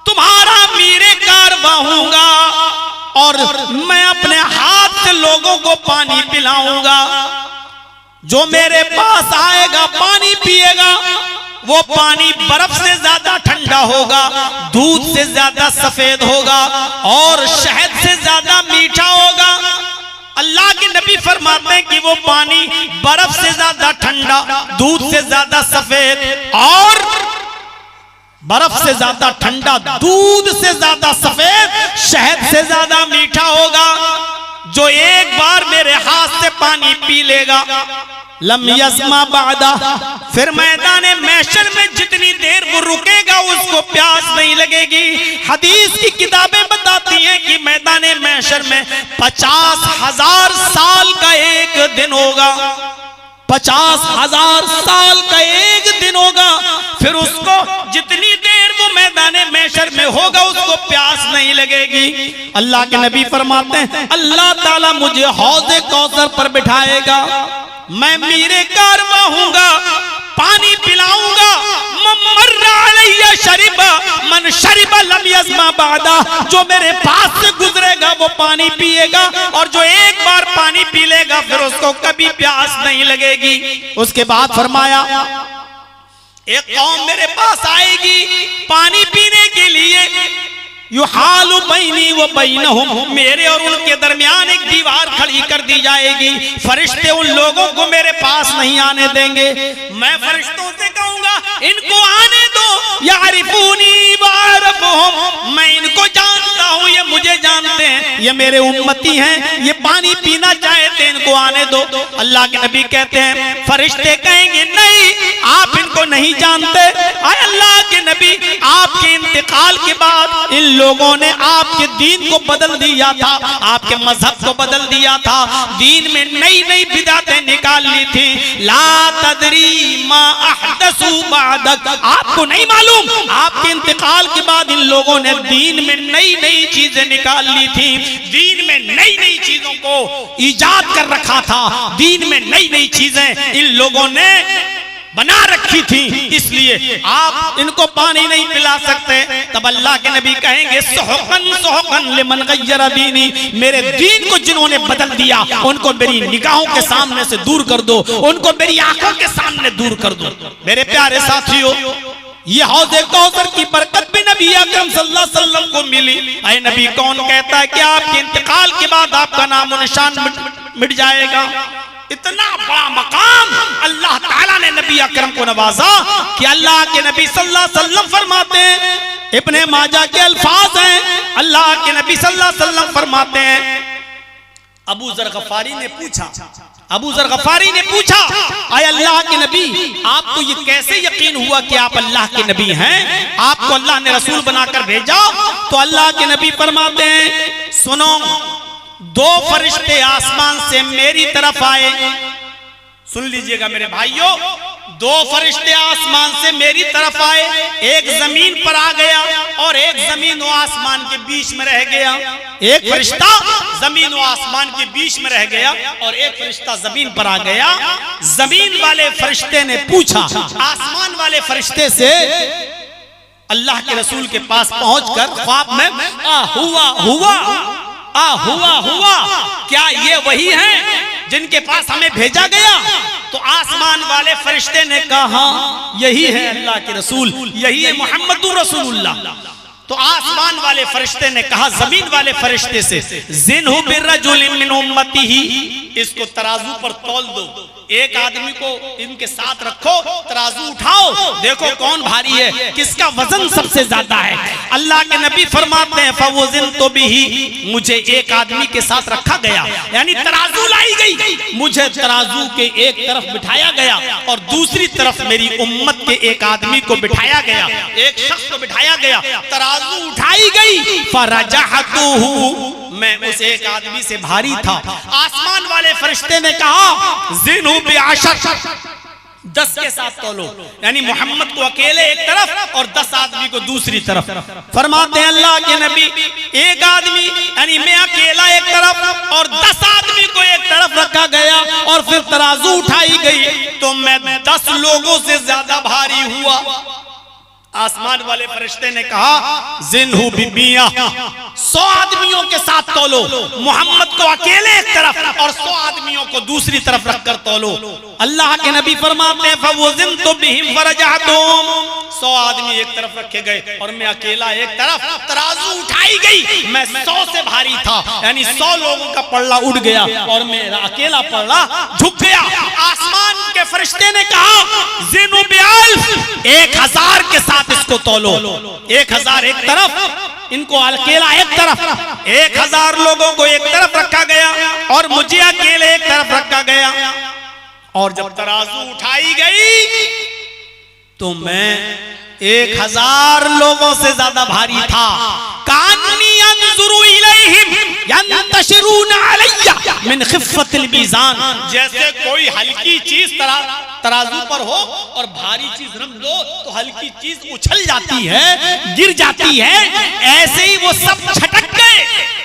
तुम्हारा मीरे कारवा हूँगा, और मैं अपने हाथ से लोगों को पानी पिलाऊंगा। जो मेरे पास आएगा पानी पिएगा, वो पानी बर्फ से ज्यादा ठंडा होगा, दूध से ज्यादा सफेद होगा और शहद से ज्यादा मीठा होगा। अल्लाह के नबी फरमाते हैं कि वो पानी बर्फ से ज्यादा ठंडा, दूध से ज्यादा सफेद और बर्फ से ज्यादा ठंडा, दूध से ज्यादा सफेद, शहद से ज्यादा मीठा होगा। जो एक बार मेरे हाथ से पानी पी लेगा, लम यज़मा बादा, फिर मैदाने महशर में जितनी देर वो रुकेगा उसको प्यास नहीं लगेगी। हदीस की किताबें बताती हैं कि मैदाने महशर में 50,000 साल का एक दिन होगा, 50,000 साल का एक दिन होगा। फिर उसको जितनी देर वो मैदाने महशर में होगा उसको प्यास नहीं लगेगी। अल्लाह के नबी फरमाते हैं अल्लाह ताला मुझे हौज़े कौसर पर बिठाएगा, मैं मीरे कारवा हूँगा, पानी पिलाऊंगा। मन शरिबा लम यज़मा बादा, जो मेरे पास से गुजरेगा वो पानी पिएगा, और जो एक बार पानी पी लेगा फिर उसको कभी प्यास नहीं लगेगी। उसके बाद फरमाया एक कौम मेरे पास आएगी पानी पीने के लिए, युहालु बैनी व बैनहुम, मेरे और उनके दरमियान एक दीवार खड़ी कर दी जाएगी। फरिश्ते उन लोगों को मेरे पास नहीं आने देंगे। मैं फरिश्तों से कहूंगा इनको आने दो, यारिफूनी वारफुहुम, मैं इनको जानता हूँ, ये मुझे जानते हैं, ये मेरे उम्मती हैं, ये पानी पीना चाहते, इनको आने दो। अल्लाह के नबी कहते हैं फरिश्ते कहेंगे नहीं, आप इनको नहीं जानते। आए अल्लाह के नबी, आपके इंतकाल के बाद इन लोगों ने आपके दीन को बदल दिया था, आपके मजहब को बदल दिया था, दीन में नई नई बिदातें निकाल ली थी। ला तदरी मा अहदसु बादक, आपको नहीं मालूम आपके इंतकाल के बाद इन लोगों ने दीन में नई नई चीजें निकाल ली थी, दीन में नई नई चीजों को ईजाद कर रखा था, दीन में नई नई चीजें इन लोगों ने बना रखी थी, इसलिए आप इनको पानी नहीं पिला सकते। तब अल्लाह के नबी कहेंगे सुहकन सुहकन लिमन गय्यर दीनी, मेरे दीन को जिन्होंने बदल दिया उनको मेरी निगाहों के सामने से दूर कर दो, उनको मेरी आंखों के सामने दूर कर दो। मेरे प्यारे साथियों, ये हौज़े कौसर की बरकत भी नबी अकरम सल्लल्लाहु अलैहि वसल्लम को मिली। ऐ नबी, कौन कहता है कि आपके इंतकाल के बाद आपका नाम और निशान मिट जाएगा? इतना बड़ा मकाम अल्लाह ताला ने नबी अकरम को नवाजा कि अल्लाह के नबी सल्लल्लाहु अलैहि वसल्लम फरमाते हैं, इब्ने माजा के अल्फाज हैं, अल्लाह के नबी सल्लल्लाहु अलैहि वसल्लम फरमाते हैं, अबू ज़र गफारी ने पूछा, आय अल्लाह के नबी, आपको ये कैसे यकीन हुआ कि आप अल्लाह के नबी हैं? आपको अल्लाह ने रसूल बनाकर भेजा? तो अल्लाह के नबी फरमाते हैं, सुनो, दो फरिश्ते आसमान से मेरी तरफ आए। सुन लीजिएगा मेरे भाइयों, दो फरिश्ते आसमान से मेरी तरफ आए, एक जमीन पर आ गया और एक जमीन और आसमान के बीच में रह गया। एक फरिश्ता जमीन और आसमान के बीच में रह गया और एक फरिश्ता जमीन पर आ गया। जमीन वाले फरिश्ते ने पूछा आसमान वाले फरिश्ते से, अल्लाह के रसूल के पास पहुंचकर ख्वाब में, हुआ, क्या ये वही हैं जिनके पास हमें भेजा गया? तो आसमान वाले फरिश्ते ने कहा, यही है अल्लाह के रसूल, यही है मोहम्मदुर रसूलुल्लाह। तो आसमान वाले फरिश्ते ने कहा जमीन वाले फरिश्ते से, ज़िनहु बिर्रजुलिन मिन उम्मतिही, इसको तराजू पर तौल दो, एक आदमी को इनके साथ रखो, तराजू उठाओ, देखो कौन भारी है, किसका वजन सबसे ज्यादा है। अल्लाह के नबी फरमाते हैं फवज़िनतु बिही, मुझे एक आदमी के साथ रखा गया, यानी तराजू लाई गई, मुझे तराजू के एक तरफ बिठाया गया और दूसरी तरफ मेरी उम्मत के एक आदमी को बिठाया गया, एक शख्स को बिठाया गया, तराजू उठाई गई, फरजहतुहु, मैं उस एक आदमी से भारी था। आसमान वाले फरिश्ते ने कहा ज़िनहु बिअशर, 10 के साथ तौलो, यानी मोहम्मद को अकेले एक तरफ और 10 आदमी को दूसरी तरफ। फरमाते हैं अल्लाह के नबी, एक आदमी यानी मैं अकेला एक तरफ और 10 आदमी को एक तरफ रखा गया और फिर तराजू उठाई गई तो मैं 10 लोगों से ज्यादा भारी हुआ। आसमान वाले फरिश्ते ने कहा ज़िनहु बिमिया, 100 आदमियों के साथ तौलो, मोहम्मद को अकेले एक तरफ और 100 आदमियों को दूसरी तरफ रखकर तौलो। अल्लाह के नबी फरमाते हैं फवज़नतु बिहिम फरजअतुम, 100 आदमी एक तरफ रखे गए और मैं अकेला एक तरफ, तराजू उठाई गई, मैं 100 से भारी था, यानी 100 लोगों का पल्ला उठ गया और मेरा अकेला पल्ला झुक गया। आसमान के फरिश्ते ने कहा ज़िनहु बिअल्फ, 1000 के साथ इसको तौलो, 1000 एक तरफ, इनको अकेला एक तरफ, 1000 लोगों को एक तरफ रखा गया और मुझे अकेले एक तरफ रखा गया। और जब तराजू उठाई गई तो मैं 1000 लोगों से ज्यादा भारी था। कान्नी अंजुरु इलैहिम यंतशिरून अलैया मिन खिफ़्फ़तिल मीज़ान, जैसे कोई हल्की चीज तराजू पर हो और भारी चीज रख दो तो हल्की चीज उछल जाती है, गिर जाती है, ऐसे ही वो सब छटक गए।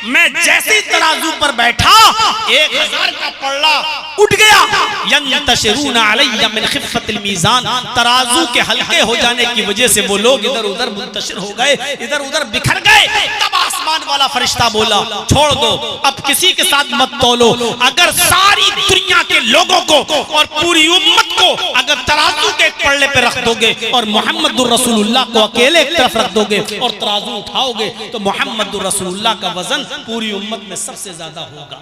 मैं जैसे ही तराजू पर बैठा 1000 का पल्ला उठ गया। यंतशिरून अलैया मिन खिफ़्फ़तिल मीज़ान, तराजू के हल्के हो जाने की वजह से वो लोग इधर उधर मुंतशिर हो गए, इधर उधर बिखर गए। तब आसमान वाला फरिश्ता बोला छोड़ दो, अब किसी के साथ मत तौलो। अगर सारी दुनिया के लोगों को और पूरी उम्मत को अगर तराजू के पल्ले पे रख दोगे और मोहम्मदुर रसूलुल्लाह को अकेले एक तरफ रख दोगे और तराजू उठाओगे तो मोहम्मदुर रसूलुल्लाह का वजन पूरी उम्मत में सबसे ज्यादा होगा,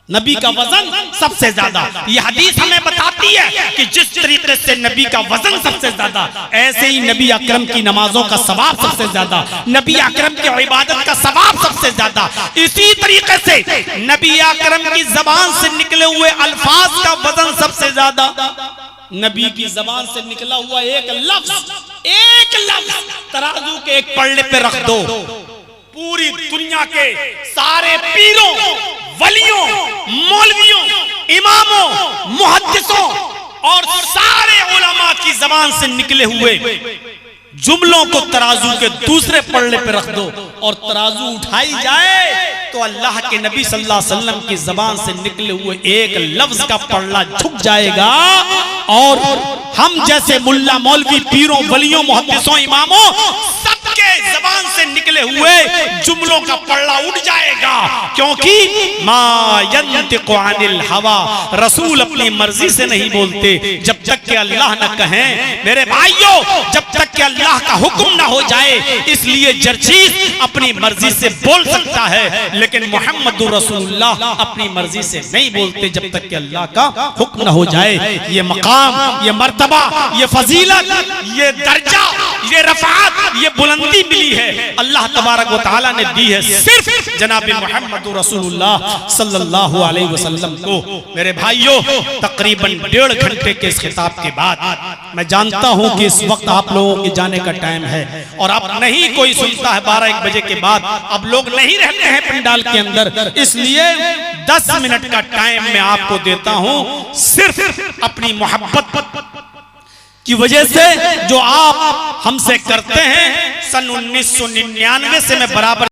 नबी का वजन सबसे ज्यादा। यह हदीस हमें बताती है कि जिस तरीके से नबी का वजन सबसे ज्यादा, ऐसे ही नबी अकरम की नमाजों का सवाब सबसे ज्यादा, नबी अकरम की इबादत का सवाब सबसे ज्यादा। इसी तरीके से नबी अकरम की जबान से निकले हुए अल्फाज का वजन सबसे ज्यादा। नबी की जबान से निकला हुआ एक लफ्ज तराजू के एक पल्ले पे रख दो, पूरी दुनिया के सारे पीरों, वलियों, मौलवियों, इमामों, मुहद्दिसों और सारे उलमा की जबान से निकले हुए जुमलों को तराजू के दूसरे पल्ले पे रख दो और तराजू उठाई जाए तो अल्लाह के नबी सल्लल्लाहु अलैहि वसल्लम की जबान से निकले हुए एक लफ्ज का पल्ला झुक जाएगा और हम जैसे मुल्ला, मौलवी, पीरों, वलियों, मुहद्दिसों, इमामों सबके जबान से निकले हुए जुमलों का पल्ला उठ जाएगा। क्योंकि मा यंतिकु अनिल हवा, रसूल अपनी मर्जी से नहीं बोलते जब तक कि अल्लाह न कहें। मेरे भाइयों, जब तक कि अल्लाह का हुक्म ना हो जाए, इसलिए हर चीज अपनी मर्जी से बोल सकता है, लेकिन मोहम्मदुर रसूलुल्लाह अपनी मर्जी से नहीं बोलते जब तक कि अल्लाह का हुक्म ना हो जाए। ये मकाम, ये मर्तबा, ये फजीलत, ये दर्जा, ये रफ़ात, ये बुलंदी मिली है अल्लाह तबारक व तआला ने दी है सिर्फ जनाब मोहम्मदुर रसूलुल्लाह सल्लल्लाहु अलैहि वसल्लम को। मेरे भाइयों, तकरीबन 1.5 घंटे के इस खिताब के बाद मैं जानता हूं कि इस वक्त आप लोगों के जाने का टाइम है और अब नहीं कोई सुनता है 12-1 बजे के बाद, अब लोग नहीं रहते हैं पंडाल के अंदर, इसलिए 10 मिनट का टाइम मैं आपको देता हूं सिर्फ अपनी मोहब्बत की वजह से जो आप हमसे करते हैं। सन 1999 से मैं बराबर